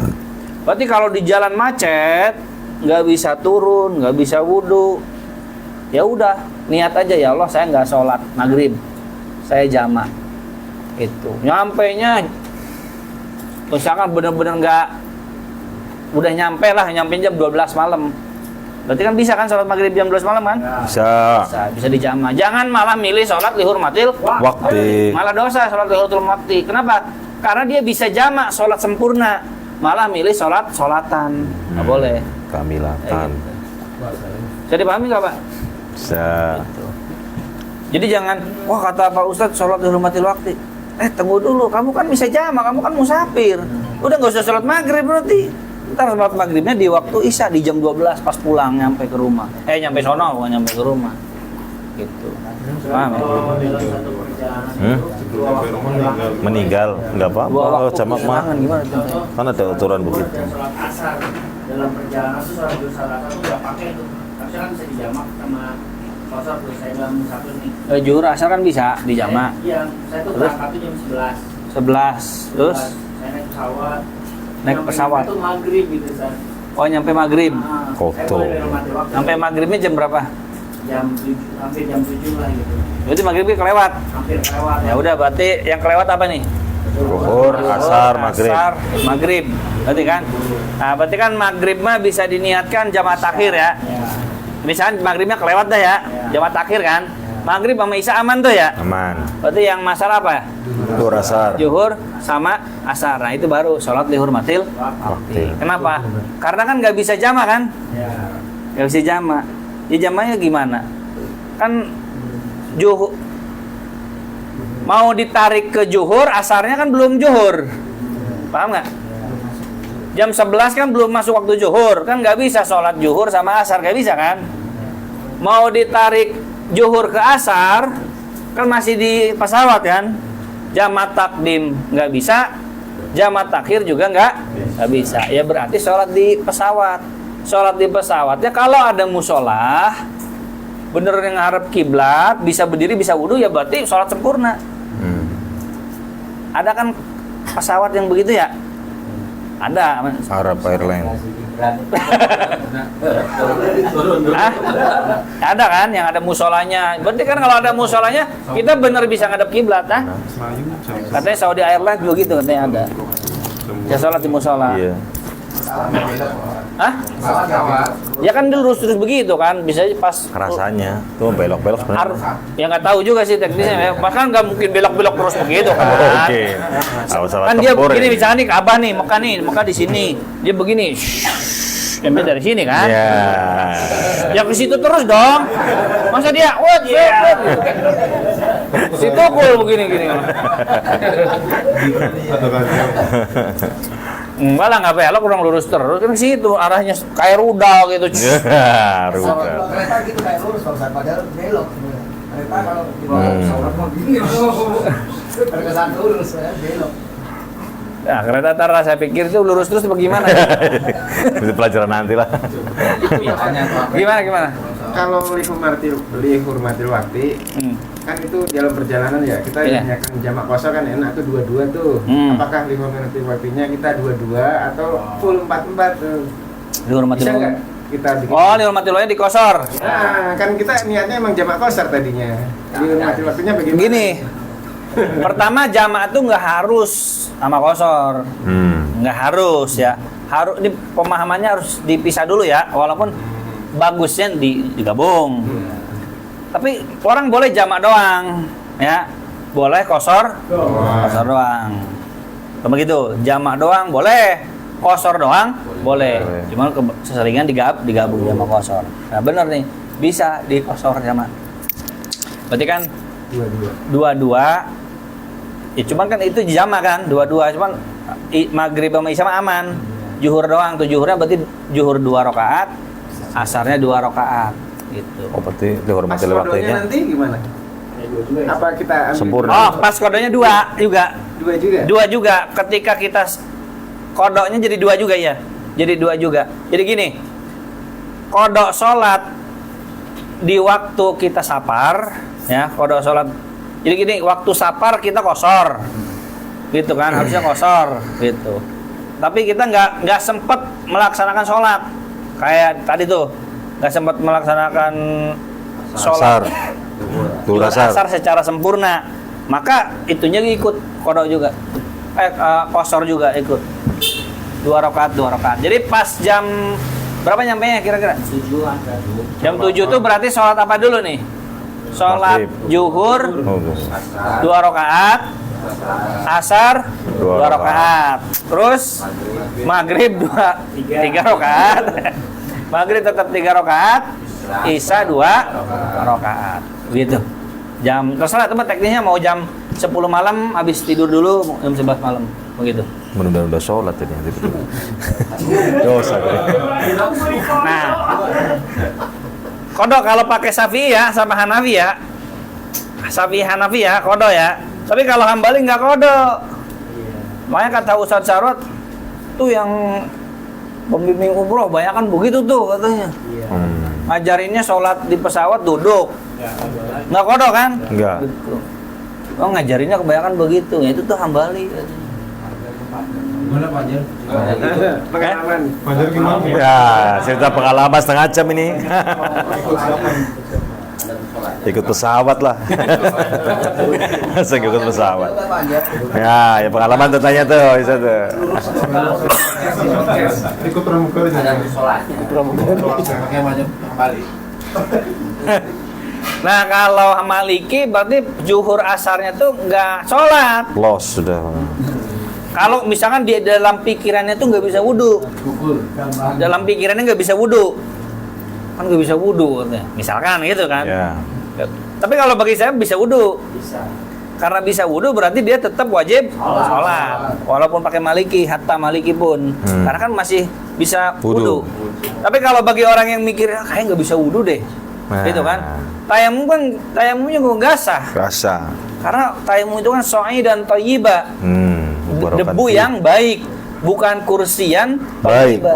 Berarti kalau di jalan macet nggak bisa turun, nggak bisa wudhu, ya udah niat aja, ya Allah saya nggak sholat maghrib, saya jamak. Itu nyampainya misalkan bener-bener nggak, udah nyampe jam 12 malam. Berarti kan bisa kan sholat maghrib jam 12 malam kan?
Bisa.
Bisa dijamak. Jangan malah milih sholat lihurmatil
Waktu.
malah dosa sholat lihurmatil waktu. Kenapa? Karena dia bisa jamak sholat sempurna, malah milih solatan. Nggak boleh.
Kamilatan.
Gitu. Bisa dipahami nggak Pak?
Bisa.
Gitu. Jadi jangan, wah kata Pak Ustadz sholat dihormatil waktu. Tunggu dulu, kamu kan bisa jamak, kamu kan musafir. Udah nggak usah sholat maghrib berarti. Ntar sholat maghribnya di waktu isya di jam 12 pas pulang nyampe ke rumah. Nyampe sono, bukan nyampe ke rumah. Gitu. Paham ya?
Kalau dalam satu perjalanan itu dua waktu meninggal.
Meninggal nggak apa-apa.
Dua
Kalau
waktu
jamak mah
kehilangan gimana contohnya?
kan ada aturan begitu.
Dan sholat asar dalam perjalanan tuh sholat asar tuh nggak pakai tuh. Harusnya kan bisa dijamak sama kosor tuh. Saya dalam satu nih.
Zuhur asar kan bisa dijamak.
Iya, saya tuh
Terus?
berangkat tuh jam 11.
11. Terus
saya naik pesawat.
naik
Sampai
pesawat.
Itu maghrib gitu kan.
Nyampe maghrib.
Saya boleh dihormati waktu.
Sampai maghribnya jam berapa?
Jam 7, hampir jam 7 lah gitu.
Berarti maghribnya kelewat.
Hampir kelewat.
Ya udah, berarti yang kelewat apa nih?
Zuhur, asar, maghrib.
Asar, maghrib. Berarti kan? Nah, berarti kan maghrib mah bisa diniatkan jamaah takhir ya.
Ya.
Misalnya maghribnya kelewat dah ya, jamaah takhir kan. Maghrib sama isya aman tuh ya.
Aman.
Berarti yang masalah apa?
Zuhur, asar.
Zuhur sama asar. Nah itu baru sholat lihurmatil waktu. Kenapa? Karena kan nggak bisa jama kan?
Ya.
Nggak bisa jama. Ya jamanya gimana? Kan juhur mau ditarik ke zuhur, asarnya kan belum zuhur. Paham nggak? Jam 11 kan belum masuk waktu zuhur, kan nggak bisa sholat zuhur sama asar, nggak bisa kan? Mau ditarik zuhur ke asar, kan masih di pesawat kan? Jamak takdim nggak bisa, jamak takhir juga nggak bisa. Ya berarti sholat di pesawat. Sholat di pesawatnya kalau ada musola, bener yang ngarep kiblat, bisa berdiri, bisa wudhu, ya berarti sholat sempurna. Ada kan pesawat yang begitu ya? Ada.
Arab Airlines.
Hah? Ada kan yang ada musolanya. Berarti kan kalau ada musolanya, kita bener bisa ngadep kiblat, ah? Katanya Saudi Airlines begitu katanya ada. Ya sholat di musola.
Iya.
Hah? Ya kan dia lurus terus begitu kan, bisa aja pas
Rasanya tuh belok-belok sebenarnya.
ya nggak tahu juga sih teknisnya, bahkan nggak mungkin belok-belok terus begitu kan.
Oke.
Kan dia begini misalnya nih Ka'bah nih, Mekah di sini, dia begini, ambil dari sini kan.
Ya.
Ya ke situ terus dong. Masa dia, wet. Situ cool begini. Enggak lah, nggak belok, kurang lurus terus kan ke situ, arahnya kayak rudal gitu.
Ya,
Kalau
rubah.
kereta gitu kayak lurus Pak Ustadz, padahal belok sebenarnya. Kereta kalau di bawah pesawat mau gini, terkesan lurus, padahal belok.
Nah, kereta Tara saya pikir itu lurus terus bagaimana?
Itu pelajaran nanti lah.
Gimana?
Kalau lihurmatil waktu kan itu dalam perjalanan ya kita
Iya.
menyiapkan jamak kosor kan enak tuh dua-dua tuh. Apakah lihurmatil waktunya kita dua-dua atau full 4-4 tuh?
Dihormati
Bisa
lo.
nggak kita bikin?
Oh, dihormati lo nya dikosor.
Nah, kan kita niatnya emang jamak kosor tadinya. Lihurmatil waktunya bagaimana?
Begini. Pertama jamaah tuh nggak harus sama kosor. Nggak harus ya. Harus ini pemahamannya harus dipisah dulu ya, walaupun bagusnya digabung. Tapi orang boleh jamak doang, ya. Boleh kosor doang. Sama gitu, jamak doang boleh, kosor doang boleh. Cuma seseringan digabung jamak kosor. Nah, benar nih, bisa dikosor jamak. Berarti kan dua-dua. Ya cuman kan itu jamak kan, dua-dua. Cuman maghrib sama isya aman. Zuhur doang, tuh zuhurnya berarti zuhur 2 rakaat, asarnya 2 rakaat gitu.
Oh, berarti dihormati
Pas kodonya
waktunya.
nanti gimana? Apa kita ambil
Sempurna.
Oh, pas kodoknya 2 juga.
dua juga?
2 juga. Ketika kita kodoknya jadi 2 juga ya. Jadi 2 juga. Jadi gini. Kodok sholat di waktu kita safar, ya, kodok sholat. Jadi gini, waktu safar kita kosor, gitu kan, harusnya kosor, gitu. Tapi kita nggak sempet melaksanakan sholat, kayak tadi tuh, nggak sempat melaksanakan sholat
Duhur asar
secara sempurna, maka itunya ikut kodok juga, kosor juga ikut. 2 rakaat. Jadi pas jam berapa nyampenya kira-kira?
7-an.
Jam 7 tuh berarti sholat apa dulu nih? Sholat zuhur 2 rakaat, asar 2 rakaat, terus maghrib 3 rakaat, maghrib tetap 3 rakaat, isya 2 rakaat, gitu. Jam terserah teman teknisnya mau jam 10 malam habis tidur dulu, jam 11 malam, begitu.
Mudah-mudahan udah sholat ini. Dosa.
Nah, kodok kalau pakai Syafi'i ya sama Hanafi ya. Syafi'i Hanafi ya kodok ya. Tapi kalau Hambali nggak kodok. Makanya kata Ustadz Syarot tuh yang pembimbing umroh banyak kan begitu tuh katanya. Ngajarinnya sholat di pesawat duduk. Nggak kodok kan?
Enggak.
Gitu. Oh ngajarinnya kebanyakan begitu. Ya, itu tuh Hambali.
Gimana Pak Jar? Pengalaman. Pak Jar gimana?
Ya, cerita pengalaman setengah jam ini. Ikut pesawat lah. Saya ikut pesawat. Ya pengalaman tuh tanya tuh, bisa tuh.
Ikut pramugari
Ada
jadi.
sholatnya.
Pakai macam kembali.
Nah kalau Maliki berarti zuhur asarnya tuh nggak sholat.
Los sudah.
Kalau misalkan dia dalam pikirannya tuh nggak bisa wudhu, dalam pikirannya nggak bisa wudhu, kan nggak bisa wudhu, katanya. Misalkan gitu kan.
Ya.
Tapi kalau bagi saya bisa wudhu,
Bisa.
karena bisa wudhu berarti dia tetap wajib sholat, walaupun pakai Maliki, hatta Maliki pun, karena kan masih bisa
Wudhu.
wudhu. Tapi kalau bagi orang yang mikir kayak nggak bisa wudhu deh,
Nah.
gitu kan, tayamumnya nggak sah,
Rasa.
karena tayamum itu kan so'i dan thayyibah. Debu yang baik, bukan kursian
baik.
thayyibah.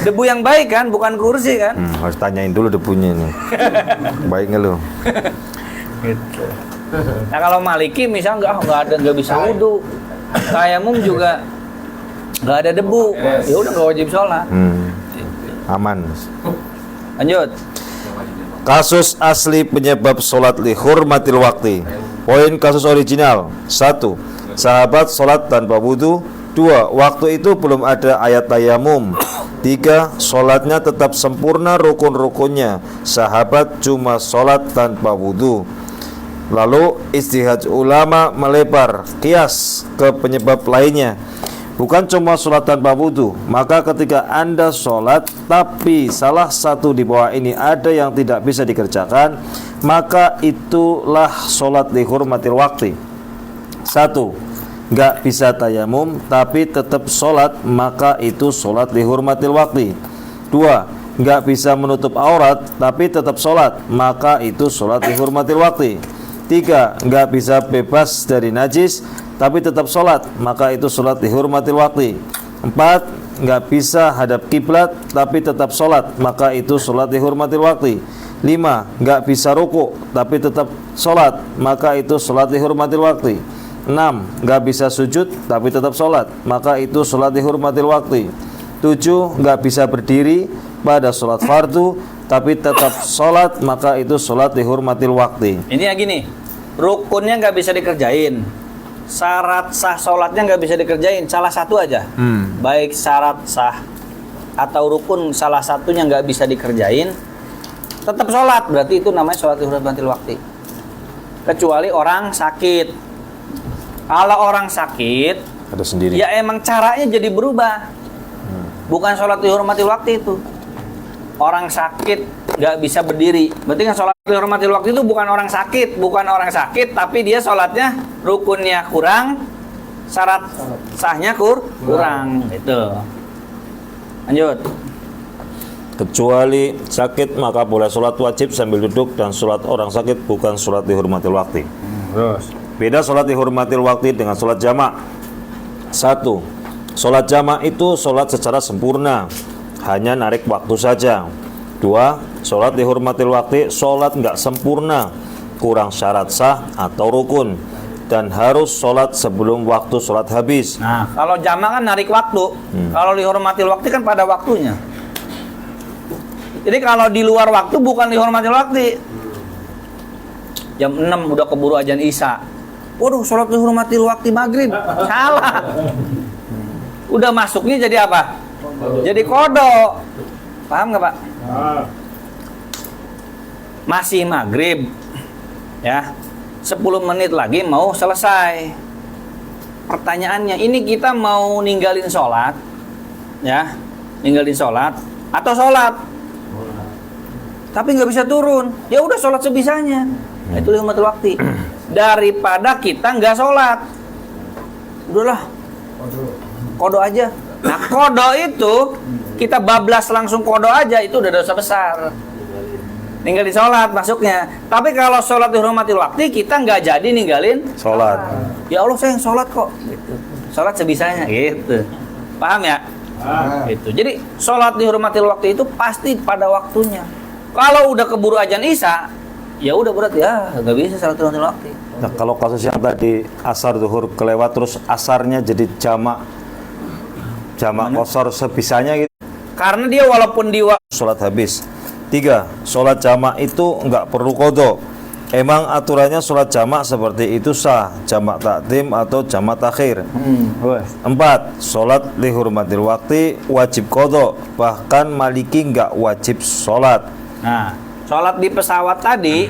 Debu yang baik kan, bukan kursi kan.
Harus tanyain dulu debunya nih. Baik nggak lo?
Gitu. Nah kalau Maliki misalnya nggak bisa wudhu, tayamum juga nggak ada debu, ya udah nggak wajib sholat.
Aman.
Lanjut.
Kasus asli penyebab sholat li hurmatil wakti. Poin kasus original. 1. Sahabat sholat tanpa wudhu. 2. Waktu itu belum ada ayat tayamum. 3. Sholatnya tetap sempurna rukun-rukunnya. Sahabat cuma sholat tanpa wudhu. Lalu istihad ulama melebar kias ke penyebab lainnya. Bukan cuma sholat tanpa wudhu. Maka ketika Anda sholat tapi salah satu di bawah ini ada yang tidak bisa dikerjakan, maka itulah sholat dihormatil waktu. 1. Nggak bisa tayamum tapi tetap sholat, maka itu sholat dihormatil waktu. 2. Nggak bisa menutup aurat tapi tetap sholat, maka itu sholat dihormatil waktu. 3. Nggak bisa bebas dari najis tapi tetap sholat, maka itu sholat dihormatil waktu. 4. Nggak bisa hadap kiblat tapi tetap sholat, maka itu sholat dihormatil waktu. 5. Nggak bisa ruku tapi tetap sholat, maka itu sholat dihormatil waktu. 6. Nggak bisa sujud tapi tetap sholat, maka itu sholat dihormatil waktu. 7. Nggak bisa berdiri pada sholat fardu tapi tetap sholat, maka itu sholat dihormatil waktu.
Ini ya gini, rukunnya nggak bisa dikerjain, syarat sah sholatnya nggak bisa dikerjain, salah satu aja. Baik syarat sah atau rukun salah satunya nggak bisa dikerjain, tetap sholat, berarti itu namanya sholat dihormatil waktu. Kecuali orang sakit. Kalau orang sakit,
Ada sendiri.
ya emang caranya jadi berubah. Bukan sholat dihormatil waktu itu. Orang sakit nggak bisa berdiri, berarti kan sholat dihormatil waktu itu bukan orang sakit, tapi dia sholatnya rukunnya kurang, syarat sahnya kurang, itu. Lanjut.
Kecuali sakit maka boleh sholat wajib sambil duduk, dan sholat orang sakit bukan sholat dihormatil waktu.
Terus.
Beda sholat dihormatil waktu dengan sholat jamak. 1. Sholat jamak itu sholat secara sempurna, hanya narik waktu saja. 2. Sholat dihormatil waktu, sholat nggak sempurna, kurang syarat sah atau rukun, dan harus sholat sebelum waktu sholat habis.
Nah, kalau jamak kan narik waktu. Kalau dihormatil waktu kan pada waktunya. Jadi kalau di luar waktu bukan dihormatil waktu. Jam 6 udah keburu azan Isya. Waduh, sholat dihormatil waktu maghrib. Salah. Udah masuknya jadi apa? Jadi kodok. Paham nggak, Pak? Masih maghrib. Ya. 10 menit lagi mau selesai. Pertanyaannya, ini kita mau ninggalin sholat, ya, ninggalin sholat atau sholat, tapi nggak bisa turun. Ya udah sholat sebisanya. Nah, itu lihurmatil waktu. Daripada kita nggak sholat, udahlah, kodo aja. Nah, kodo itu kita bablas langsung kodo aja, itu udah dosa besar. Ninggalin sholat masuknya. Tapi kalau sholat dihormatil waktu, kita nggak jadi ninggalin
Sholat.
Ya Allah, saya yang sholat kok. Gitu. Sholat sebisanya, gitu. Paham ya? Gitu. Jadi sholat dihormatil waktu itu pasti pada waktunya. Kalau udah keburu azan Isya, ya udah berarti ya nggak bisa sholat dihormatil waktu.
Nah, kalau kasus yang tadi asar zuhur kelewat terus asarnya jadi jamak qashar sebisanya gitu.
Karena dia walaupun di
Sholat habis. 3. Sholat jamak itu nggak perlu qadha. Emang aturannya sholat jamak seperti itu sah, jamak takdim atau jamak takhir. 4. Sholat lihurmatil waktu wajib qadha, bahkan Maliki nggak wajib sholat.
Nah, sholat di pesawat tadi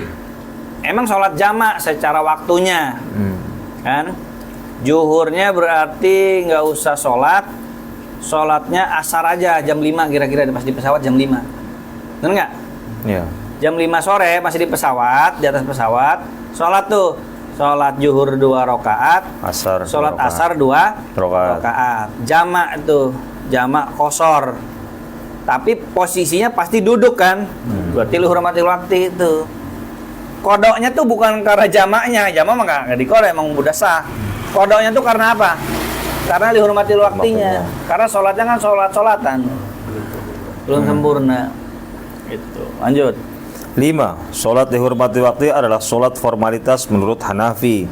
emang sholat jamak secara waktunya, kan? Zuhurnya berarti nggak usah sholat, sholatnya asar aja jam 5 kira-kira pas di pesawat jam 5. Bener nggak?
Iya.
Jam 5 sore masih di pesawat, di atas pesawat, sholat tuh. Sholat zuhur 2 rakaat,
Asar.
sholat
2 rakaat.
asar 2
Rakaat.
rakaat. Jamak tuh, jamak qashar. Tapi posisinya pasti duduk kan? Berarti lihurmatil waktu itu. Kodoknya tuh bukan karena jamaknya, jamak mah nggak dikodok, emang udah sah. Kodoknya tuh karena apa? Karena lihurmatil waktunya. Karena sholatnya kan sholat-sholatan. Belum sempurna. Itu. Lanjut.
5. Sholat dihormati waktu adalah sholat formalitas menurut Hanafi.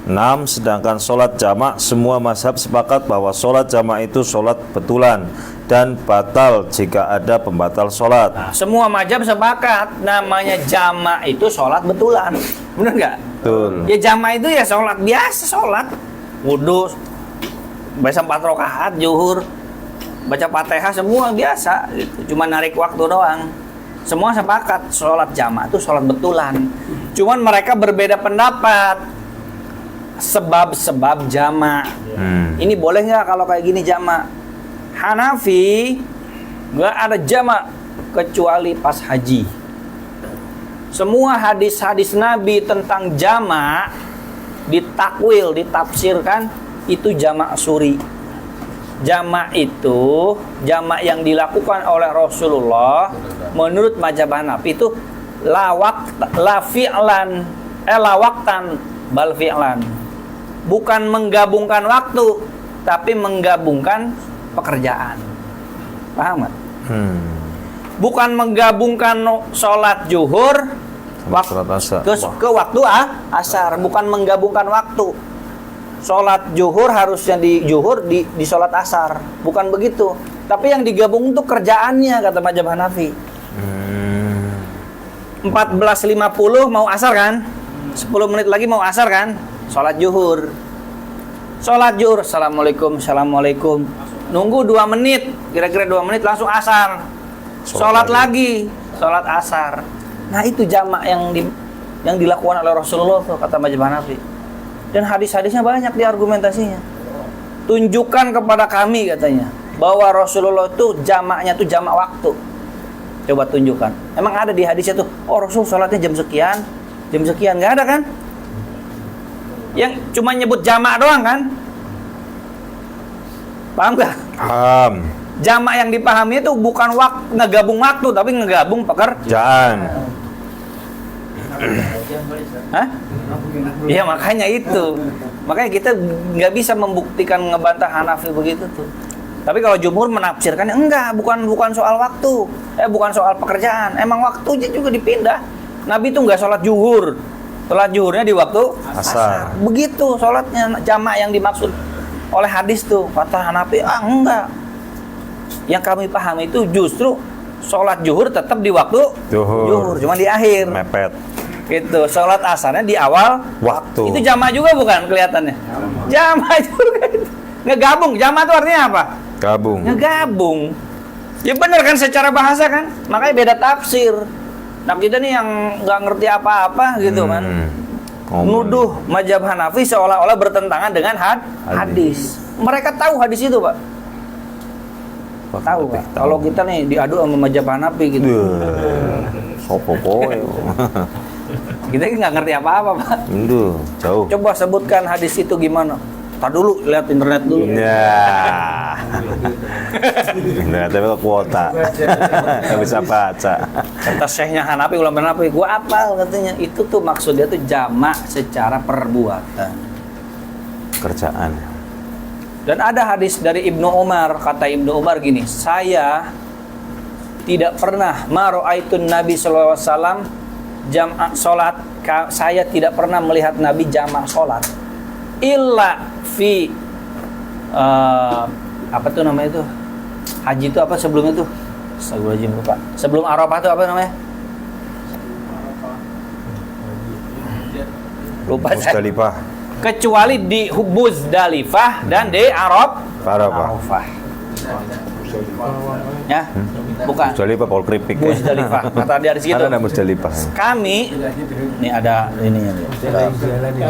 6. Sedangkan sholat jamak, semua mazhab sepakat bahwa sholat jamak itu sholat betulan dan batal jika ada pembatal sholat.
Nah, semua mazhab sepakat namanya jamak itu sholat betulan. Bener nggak?
Betul.
Ya jamak itu ya sholat biasa, sholat wudhu, baca 4 rakaat, zuhur, baca Fatihah, semua biasa. Cuma narik waktu doang. Semua sepakat sholat jamak itu sholat betulan. Cuman mereka berbeda pendapat. Sebab-sebab jamak. Ini boleh nggak kalau kayak gini jamak? Hanafi nggak ada jamak kecuali pas haji. Semua hadis-hadis Nabi tentang jamak ditakwil, ditafsirkan itu jamak suri. Jamak itu jamak yang dilakukan oleh Rasulullah menurut mazhab Hanafi itu lawaktan bal fi'lan. Bukan menggabungkan waktu, tapi menggabungkan pekerjaan. Paham nggak? Bukan menggabungkan sholat zuhur
Sholat asar.
ke waktu asar, bukan menggabungkan waktu. Sholat zuhur harusnya di zuhur di sholat asar, bukan begitu. Tapi yang digabung itu kerjaannya kata mazhab Hanafi. 14.50 mau asar kan? 10 menit lagi mau asar kan? Sholat zuhur. Sholat zuhur, assalamualaikum. Nunggu 2 menit, kira-kira 2 menit langsung asar. Sholat lagi, sholat asar. Nah itu jamak yang dilakukan oleh Rasulullah tuh kata mazhab Hanafi. Dan hadis-hadisnya banyak di argumentasinya. Tunjukkan kepada kami katanya bahwa Rasulullah itu jamaknya tuh jamak waktu. Coba tunjukkan. Emang ada di hadisnya tuh, oh Rasul sholatnya jam sekian, nggak ada kan? Yang cuma nyebut jamak doang kan? Paham nggak?
Paham.
Jamak yang dipahami itu bukan ngegabung waktu, tapi ngegabung pekerjaan. Hah? Iya makanya itu. Makanya kita nggak bisa membuktikan ngebantah Hanafi begitu tuh. Tapi kalau jumhur menafsirkannya enggak, bukan soal waktu, bukan soal pekerjaan. Emang waktunya juga dipindah. Nabi itu enggak sholat zuhur. Sholat zuhurnya di waktu
Asar.
Begitu sholatnya jamak yang dimaksud oleh hadis tuh. Kata Hanafi, enggak. Yang kami pahami itu justru sholat zuhur tetap di waktu zuhur, cuma di akhir.
Mepet.
Gitu. Sholat asarnya di awal
Waktu.
Itu jamak juga bukan kelihatannya? Jamak juga. Ngegabung. Jamak itu artinya apa?
Gabung.
Ngegabung. Ya benar kan secara bahasa kan? Makanya beda tafsir. Nah kita nih yang nggak ngerti apa-apa gitu kan. Nuduh mazhab Hanafi seolah-olah bertentangan dengan hadis. Mereka tahu hadis itu, Pak. Tahu, Pak. Kalau kita nih diadu sama mazhab Hanafi gitu.
Sopo kowe.
Kita nggak ngerti apa-apa, Pak.
Duh, jauh.
Coba sebutkan hadis itu gimana? Tar dulu, lihat internet dulu.
Ya. Nah, tapi kuota. Nggak bisa baca.
Kata syekhnya Hanafi, ulama Hanafi, gua apal katanya. Itu tuh maksudnya tuh jamak secara perbuatan.
Kerjaan.
Dan ada hadis dari Ibnu Umar, kata Ibnu Umar gini, saya tidak pernah maro'aitun Nabi sallallahu alaihi wasallam jamak salat, saya tidak pernah melihat Nabi jamak salat illa fi apa tuh namanya itu? Haji itu apa sebelumnya tuh? Astagfirullahaladzim, lupa. Sebelum Arafah itu apa namanya? Lupa saya.
Musdalifah.
Kecuali di Muzdalifah dan di Arafah. Ya, bukan.
Musdalifah pol keripik.
Muzdalifah. Kata dia di situ.
Ada Musdalifah.
Kami ini ada ininya.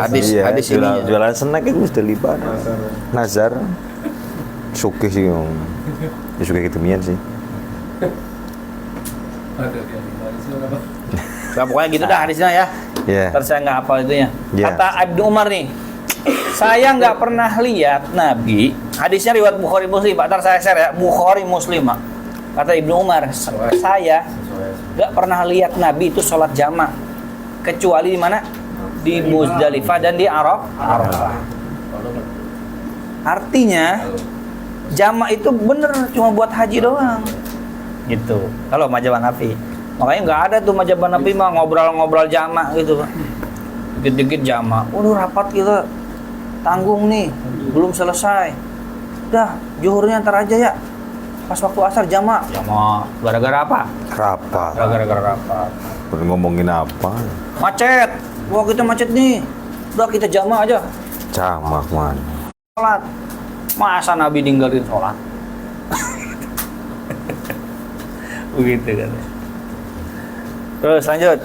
Hadis ini.
Jualan snack itu Musdalifah. Nazar. Sugih sih yang. Ya sugih ketumian sih.
Nah, pokoknya gitu dah hadisnya ya.
Iya.
Terus saya nggak hafal itunya.
Yeah.
Kata Ibnu Umar nih, saya nggak pernah lihat Nabi. Hadisnya riwayat Bukhari Muslim. Pak, ntar saya share ya. Bukhari Muslim, Pak. Kata Ibnu Umar, saya nggak pernah lihat Nabi itu sholat jamak kecuali di mana? Di Muzdalifah dan di Arafah. Artinya jamak itu bener cuma buat haji doang. Gitu. Kalau mazhab Hanafi. Makanya nggak ada tuh mazhab Hanafi mah ngobrol-ngobrol jamak gitu, Pak. Dikit-dikit jamak. Rapat kita tanggung nih, belum selesai. Udah, zuhurnya ntar aja ya. Pas waktu asar jamak. Jamak. Gara-gara apa?
Rapat.
Gara-gara rapat.
Ngomongin apa?
Macet. Wah, kita macet nih. Udah kita jamak aja.
Jamak man.
Sholat. Masa Nabi ninggalin sholat? Begitu kan. Terus lanjut.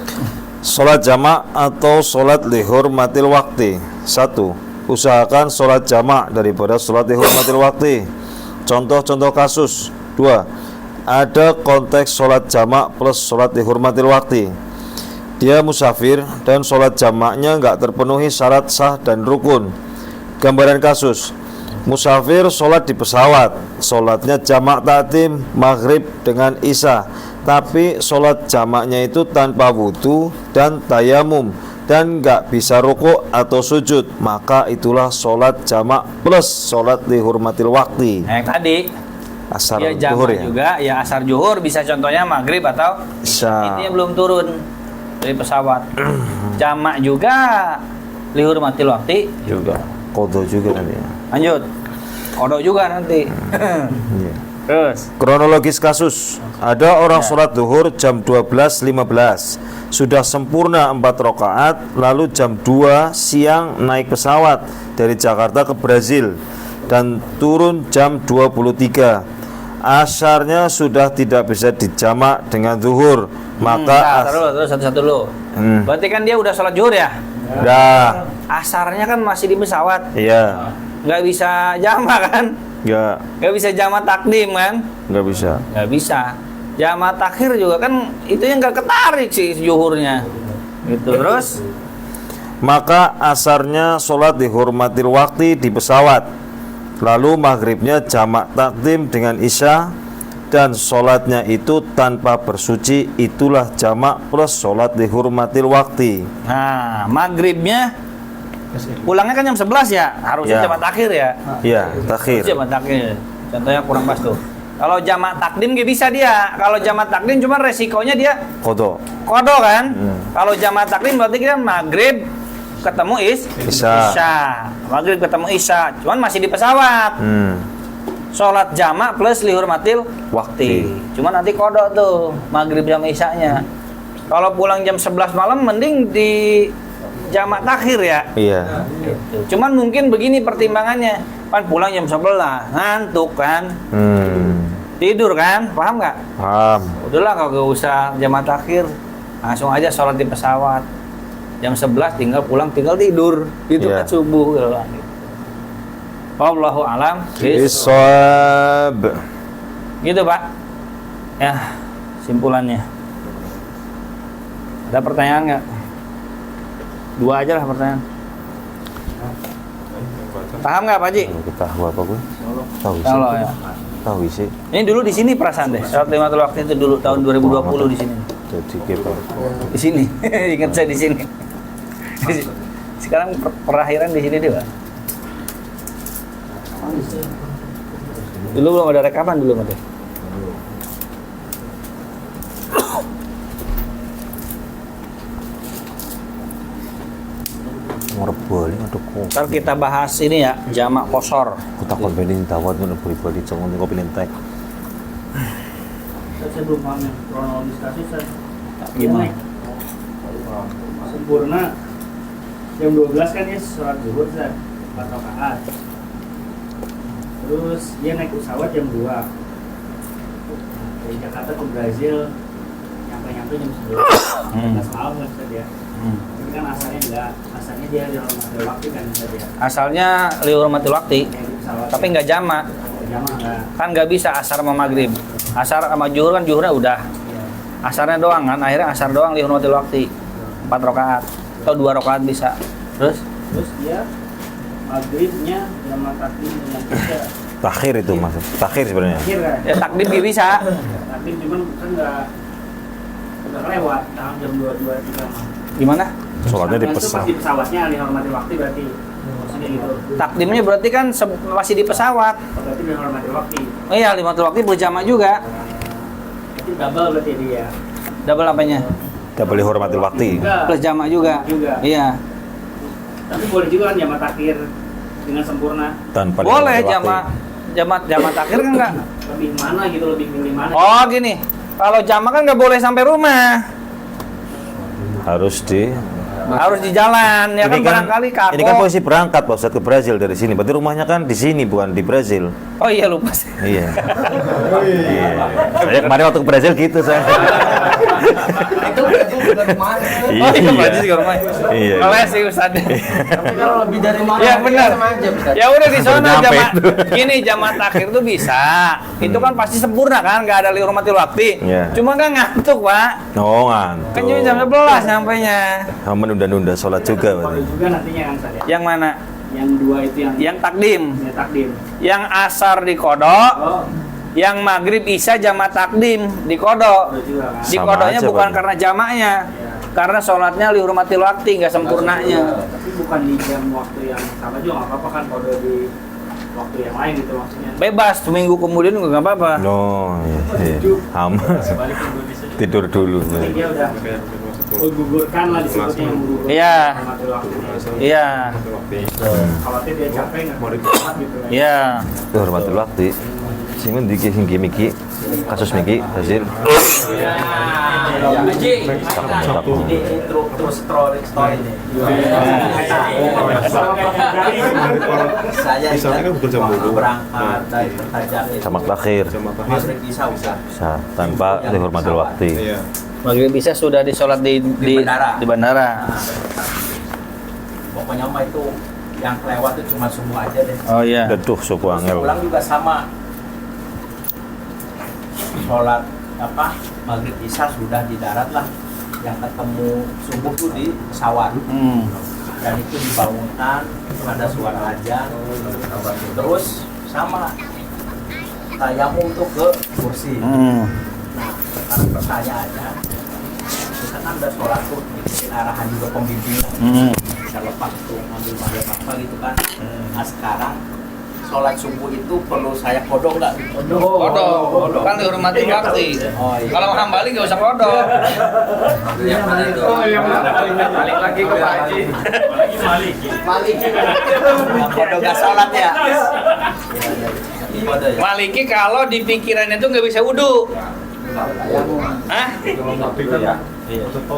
Sholat jamak atau sholat lihurmatil wakti. 1. Usahakan sholat jamak daripada sholat lihurmatil wakti. Contoh-contoh kasus. 2. Ada konteks sholat jamak plus sholat lihurmatil wakti. Dia musafir dan sholat jamaknya nggak terpenuhi syarat sah dan rukun. Gambaran kasus. Musafir sholat di pesawat, sholatnya jamak takdim maghrib dengan isya, tapi sholat jamaknya itu tanpa wudu dan tayamum dan nggak bisa rukuk atau sujud, maka itulah sholat jamak plus sholat lihurmatil wakti.
Yang tadi
Asar
ya jamak
zuhur ya?
juga, ya asar zuhur bisa contohnya maghrib atau
Isya.
intinya belum turun dari pesawat. Jamak juga lihurmatil wakti juga.
Kodo juga nanti ya.
Lanjut. Kodok juga nanti.
Iya.
Terus.
Kronologis kasus. Ada orang sholat zuhur jam 12.15, sudah sempurna 4 rakaat, lalu jam 2 siang naik pesawat dari Jakarta ke Brazil dan turun jam 23. Asarnya sudah tidak bisa dijamak dengan zuhur, maka
Terus satu-satu dulu. Berarti kan dia udah sholat zuhur ya?
Dah.
Asarnya kan masih di pesawat.
Iya.
Nggak bisa jamak kan? Nggak bisa jamak takdim kan?
Nggak bisa.
Nggak bisa. Jamak takhir juga kan itu yang nggak ketarik sih zuhurnya. Gitu. Terus
Maka asarnya sholat dihormatil waktu di pesawat, lalu maghribnya jamak takdim dengan isya, dan sholatnya itu tanpa bersuci, itulah jamak plus sholat dihormatil waktu.
nah, maghribnya pulangnya kan jam 11 ya? Harusnya
Ya.
jamak takhir ya?
Iya, takhir.
Jamak takhir. Contohnya kurang pas tuh. Kalau jamak takdim nggak bisa dia. Kalau jamak takdim cuma resikonya dia
Kodo.
kodo kan. Kalau jamak takdim berarti kita maghrib ketemu isya. Maghrib ketemu isya. Cuman masih di pesawat. Sholat jamak plus lihurmatil waktu. Cuman nanti kodo tuh maghrib jam isyanya. Kalau pulang jam 11 malam mending di jamak takhir ya.
Iya.
Gitu. Cuman mungkin begini pertimbangannya. Kan pulang jam 11 ngantuk kan. Tidur kan, paham nggak?
Paham.
Udahlah kalau gak usah jamak takhir, langsung aja sholat di pesawat. Jam 11 tinggal pulang, tinggal tidur. Itu kan subuh. Gitu. Wallahu alam
Bisawab.
Gitu Pak. Ya, simpulannya. Ada pertanyaan nggak? 2 aja lah pertanyaan. Paham nggak Pak Haji?
Kita tahu apa gue? Tahu sih.
Kalau ya.
Tahu sih.
Ini dulu di sini perasaan deh. Sholat lihurmatil waktu itu dulu tahun 2020 di sini.
Jadi kita
Di sini. Ingat saya di sini. Sekarang perakhiran di sini dia, Pak. Dulu belum ada rekaman dulu ada.
ngorbol ini untuk
Ntar kita bahas ini ya, jamak kosor.
aku takut bedin tawat untuk pribadi jangan kopi lentek.
Saya belum paham yang kronologis kasus saya.
Gimana?
Sempurna jam 12 kan ya sholat zuhur saya 4 rakaat. Terus dia naik pesawat jam 2 dari Jakarta ke Brazil, nyampe jam 11 malam kan dia. Tapi kan asalnya enggak, asalnya dia lihurmatil waktu kan dia.
Asalnya lihurmatil waktu, tapi nggak jamak.
Jamak enggak.
Kan nggak bisa asar sama maghrib. Asar sama zuhur kan zuhurnya udah. Asarnya doang kan, akhirnya asar doang lihurmatil waktu 4 rakaat atau 2 rakaat bisa. Terus
Dia maghribnya jamak takdim dengan isya.
Takhir itu maksud. Takhir sebenarnya.
Akhir kan?
ya takdim dia bisa.
Takdim cuman kan udah lewat jam 22.03 mah.
Gimana?
Sholatnya di
Itu
pesawat.
pas di pesawatnya lihurmatil waktu berarti. Maksudnya gitu.
Takdimnya berarti kan masih di pesawat.
Berarti lihurmatil waktu.
Oh iya, lihurmatil waktu berjamak juga.
Itu double berarti dia.
Double apanya?
Double dihormati waktu.
Plus jamak juga.
Juga.
Iya.
Tapi boleh juga kan jamak takhir dengan sempurna.
Tanpa
Boleh
dihormati
jamak takhir kan enggak?
Lebih mana gitu, lebih milih mana?
Oh gini, kalau jamak kan nggak boleh sampai rumah,
harus di
harus di jalan ya kan, barangkali kapok.
ini kan posisi berangkat Pak Ustadz ke Brazil dari sini. Berarti rumahnya kan di sini bukan di Brazil.
Oh iya lupa sih.
Iya. Iya. Saya kemarin waktu ke Brazil gitu saya.
Itu bukan kemana.
Oh iya berarti juga rumah.
Iya.
Oleh sih Ustaz.
Tapi kalau lebih dari mana?
Iya benar.
sama aja, Ustaz.
Ya udah di sana
Nyampe
jamak.
itu.
Gini jamak takhir tuh bisa. Itu kan pasti sempurna kan, nggak ada lihurmatil waktu.
Iya.
Cuma kan ngantuk Pak.
Oh ngantuk.
Kan cuma jam 11 nyampainya.
Menunda-nunda sholat juga
Boleh
berarti.
juga nantinya kan saya.
Yang mana?
Yang 2 itu yang
Takdim.
ya, takdim.
Yang asar di kodok.
Oh,
Yang maghrib isya jamak takdim di kodok.
boleh juga kan.
Di
Sama
kodonya
aja,
bukan
Bang.
karena jamaknya, karena sholatnya lihurmatil waktu nggak sempurnanya.
Tapi bukan di jam waktu yang sama juga nggak apa-apa kan kalau di waktu yang lain gitu maksudnya.
Bebas, seminggu kemudian juga nggak apa-apa.
No, iya. Aman.
Balik ke Indonesia.
Tidur dulu.
Jadi dia udah menggugurkan lah disebutnya yang menggugurkan.
Iya.
lihurmatil waktunya.
Iya,
Khawatir dia capek nggak mau dibuat gitu kan.
iya.
Hormatul waktu. Sing ngendi iki sing miki kasus miki hasil.
Misalnya kan bukan jam dulu.
berangkat dari Kertajati
Sama takhir.
maghrib bisa usah
Bisa tanpa dihormatil waktu.
Iya.
Maghrib isya sudah disolat di
bandara.
di bandara.
pokoknya mah itu yang kelewat itu cuma subuh aja deh.
Oh iya.
Detuh suku angel.
Pulang juga sama sholat apa maghrib isya sudah di darat lah, yang ketemu subuh tuh di pesawat. Dan itu dibangunkan, ada suara ajan, terus sama tayamum tuh ke kursi. Nah, sekarang pertanyaannya, kita kan udah sholat tuh, ngikutin arahan juga pembimbingan, bisa lepas tuh ngambil maghrib apa gitu kan. Nah sekarang sholat subuh itu perlu saya kodok nggak?
Kodok. Kan dihormati waktu.
Oh iya.
Kalau hambali nggak usah kodok.
Oh iya balik lagi ke Pak Haji.
Kodok nggak sholat ya? Kodok ya.
Maliki kalau di pikirannya itu nggak bisa wudhu. Hah?
Iya.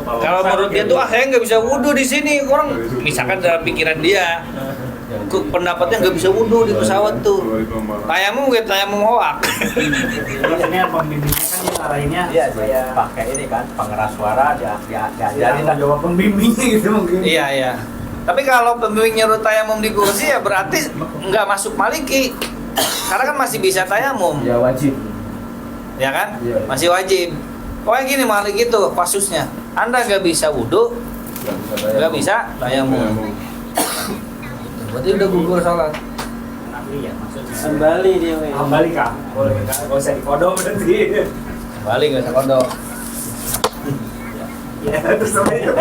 Kalau menurut dia tuh saya nggak bisa wudhu di sini. Orang misalkan dalam pikiran dia, pendapatnya nggak bisa wudhu di pesawat tuh. Tayamum nggak tayamum hoak.
Biasanya pembimbingnya kan dia arahinnya
Iya,
supaya
pakai ini kan pengeras suara diajarin lah.
jawab pembimbingnya gitu mungkin.
Iya iya. Tapi kalau pembimbing nyuruh tayamum di kursi ya berarti nggak masuk Maliki. Karena kan masih bisa tayamum.
Ya wajib.
Ya kan?
Iya.
Masih wajib. Pokoknya gini Maliki tuh kasusnya. Anda nggak bisa wudhu, nggak bisa tayamum. Berarti udah gugur sholat.
Iya, maksudnya.
Kembali dia.
Kembali kah? Boleh kah? Nggak usah dikodok berarti.
Balik nggak usah kodok.
Ya, terus namanya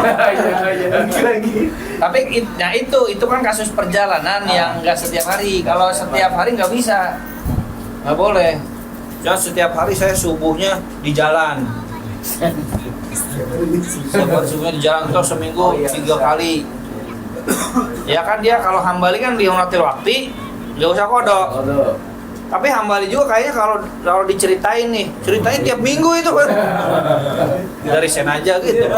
lagi.
Tapi nah itu kan kasus perjalanan yang nggak setiap hari. Kalau setiap hari nggak bisa, nggak boleh. Ya setiap hari saya subuhnya di jalan. Subuhnya di jalan terus seminggu 3 kali. Ya kan dia kalau hambali kan di honatil waktu nggak usah kodok. Tapi hambali juga kayaknya kalau diceritain nih, ceritain tiap minggu itu kan. Dari sen aja gitu.
2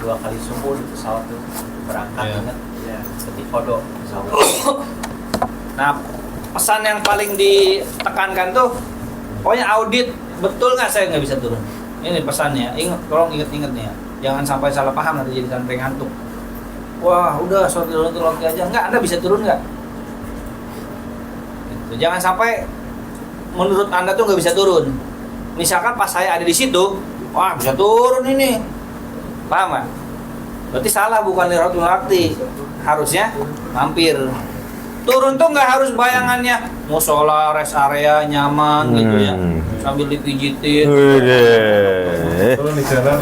kali subuh di pesawat tuh berangkat
Iya.
ingat ya seperti kodok pesawat.
Nah, pesan yang paling ditekankan tuh pokoknya audit betul nggak saya nggak bisa turun. Ini pesannya. Tolong inget-inget nih ya. Jangan sampai salah paham nanti jadi sampai ngantuk. Wah, udah sholat waktu aja. Enggak, Anda bisa turun nggak? Gitu. Jangan sampai menurut Anda tuh nggak bisa turun. Misalkan pas saya ada di situ, wah bisa turun ini. Paham nggak? Berarti salah, bukan liratul wakti. Harusnya mampir. Turun tuh nggak harus bayangannya musola, rest area nyaman gitu ya, sambil dipijitin.
Kalau di jalan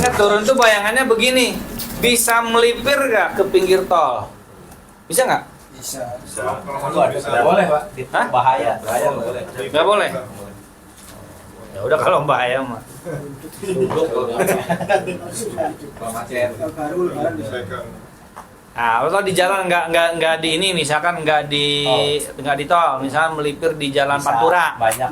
Nah, turun tuh bayangannya begini, bisa melipir nggak ke pinggir tol? Bisa nggak?
Nggak boleh pak.
Hah?
Bahaya boleh.
Nggak boleh. Ya udah kalau bahaya mah. Nah, kalau di jalan nggak di ini, misalkan nggak di tol, misalkan melipir di jalan Pantura,
Banyak.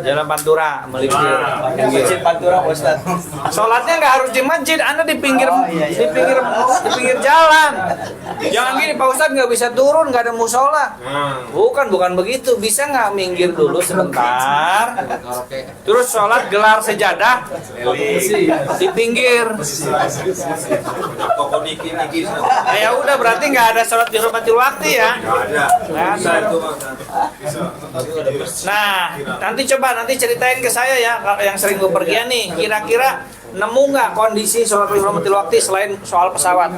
jalan Pantura melipir.
Banyak masjid Pantura Ustaz.
Sholatnya nggak harus di masjid, Anda di pinggir
iya.
di pinggir jalan. Jangan gini, Pak Ustadz nggak bisa turun, nggak ada musola. Bukan begitu. Bisa nggak minggir dulu sebentar, terus sholat gelar sejadah di pinggir. Ya udah, berarti nggak ada sholat di hormatil waktu ya. Nggak ada. Nah, nanti ceritain ke saya ya, yang sering bepergian nih, kira-kira nemu nggak kondisi sholat di hormatil waktu selain soal pesawat?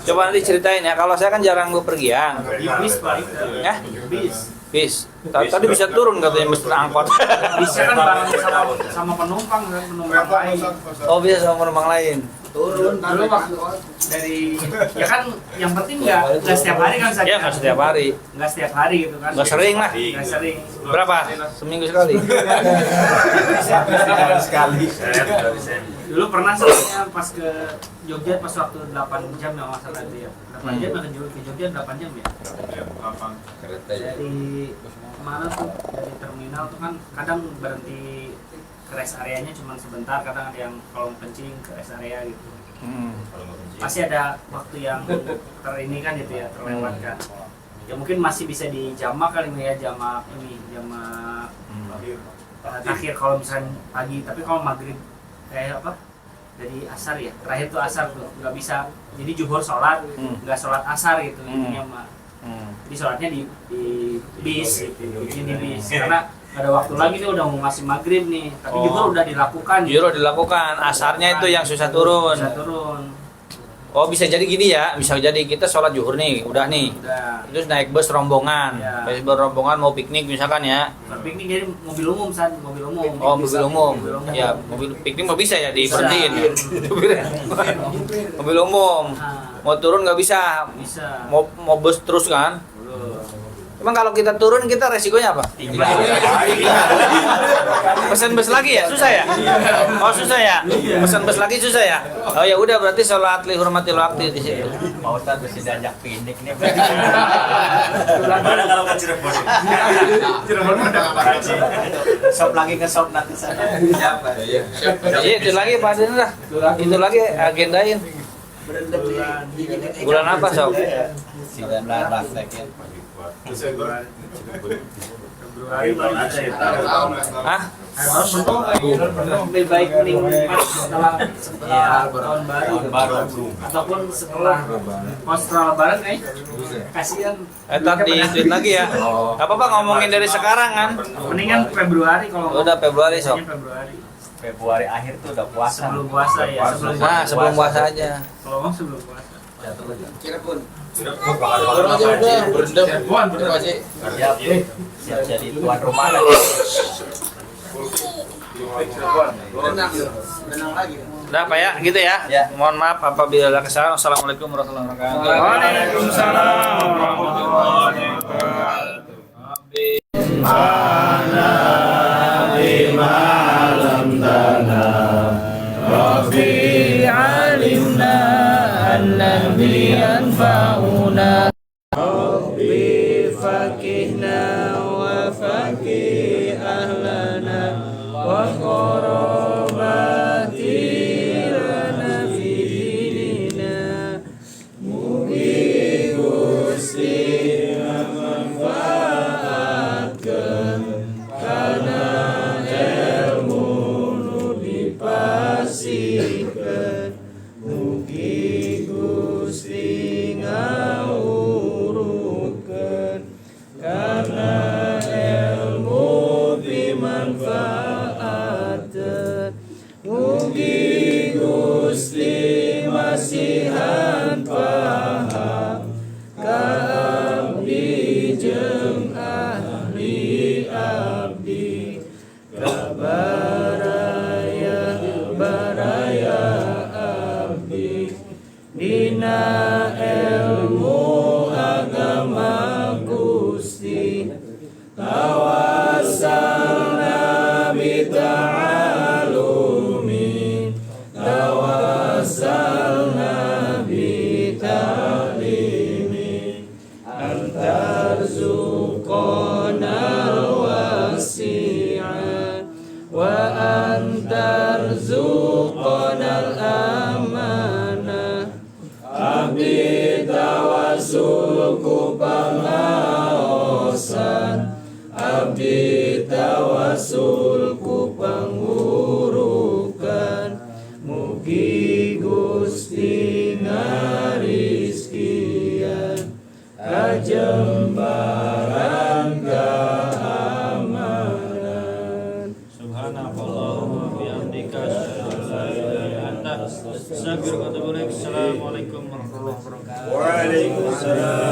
Coba nanti ceritain ya. Kalau saya kan jarang bepergian.
Bis pak.
Ya? Bis. Tadi bisa turun katanya mesti angkot.
Bisa kan bareng sama penumpang lain.
Oh, bisa sama penumpang lain.
Turun dulu waktu dari ya kan yang penting nggak setiap hari kan saja.
Ya nggak setiap hari.
Nggak setiap hari gitu kan.
Nggak sering lah.
Nggak sering.
Berapa? Seminggu sekali.
Dulu pernah saya pas ke Jogja pas waktu 8 jam ya masalah itu ya. 8 jam ke Jogja 8 jam ya. Dari mana tuh, dari terminal tuh kan kadang berhenti ke rest areanya cuma sebentar, kadang ada yang kalau kencing ke rest area gitu. Pasti ada waktu yang ini kan gitu ya, terlewatkan. Ya mungkin masih bisa di jamak kali ya, jamak akhir kalau misalnya pagi, tapi kalau maghrib kayak apa dari asar ya, terakhir tuh asar tuh nggak bisa, jadi zuhur sholat nggak sholat asar gitu intinya mah. Jadi sholatnya di bis gitu, di bis karena nggak ada waktu lagi nih, udah mau ngasih maghrib nih, tapi zuhur udah dilakukan.
Zuhur dilakukan, asarnya itu yang susah turun.
Susah turun.
Oh, bisa jadi gini ya, bisa jadi kita sholat zuhur nih, udah nih.
Udah.
Terus naik bus rombongan,
Ya.
bus rombongan mau piknik misalkan ya.
Piknik jadi mobil umum saat mobil umum.
Oh, mobil umum.
Mobil umum.
Ya, mobil piknik mau bisa ya
Bisa.
diberhentiin. Mobil umum.
Nah,
Mau turun nggak bisa.
Bisa.
Mau bus terus kan? Emang kalau kita turun kita resikonya apa? Pesan bus lagi ya? Susah ya? Oh susah ya? Pesan bus lagi susah ya? Oh ya udah berarti sholat lihurmatil waktu di situ.
Mau Ustaz mesti diajak piknik nih.
Mana kalau ke Cirebon? Cirebon ada apa haji?
Shop lagi ke shop nanti sana.
Iya itu lagi Pak Adin lah. Itu lagi agendain. Bulan apa sob?
19 ya.
Februari paling ada ya.
Hah?
Lebih baik nikmat setelah tahun baru ataupun setelah lebaran kasihan.
Tadi tweet lagi ya. Apa apa ngomongin dari sekarang kan?
Mendingan Februari kalau
Udah Februari sob.
Februari akhir tuh udah puasa.
Sebelum puasa ya.
Nah sebelum puasa aja.
Kalau mau sebelum puasa.
Cirebon.
Cirebon bakal
Siap jadi tuan rumah lagi.
Benang lagi.
Udah Pak ya, gitu ya.
Ya.
Mohon maaf apabila ada kesalahan. Wassalamualaikum warahmatullahi wabarakatuh.
Waalaikumsalam warahmatullahi
Assalamualaikum warahmatullahi wabarakatuh.
Waalaikumsalam.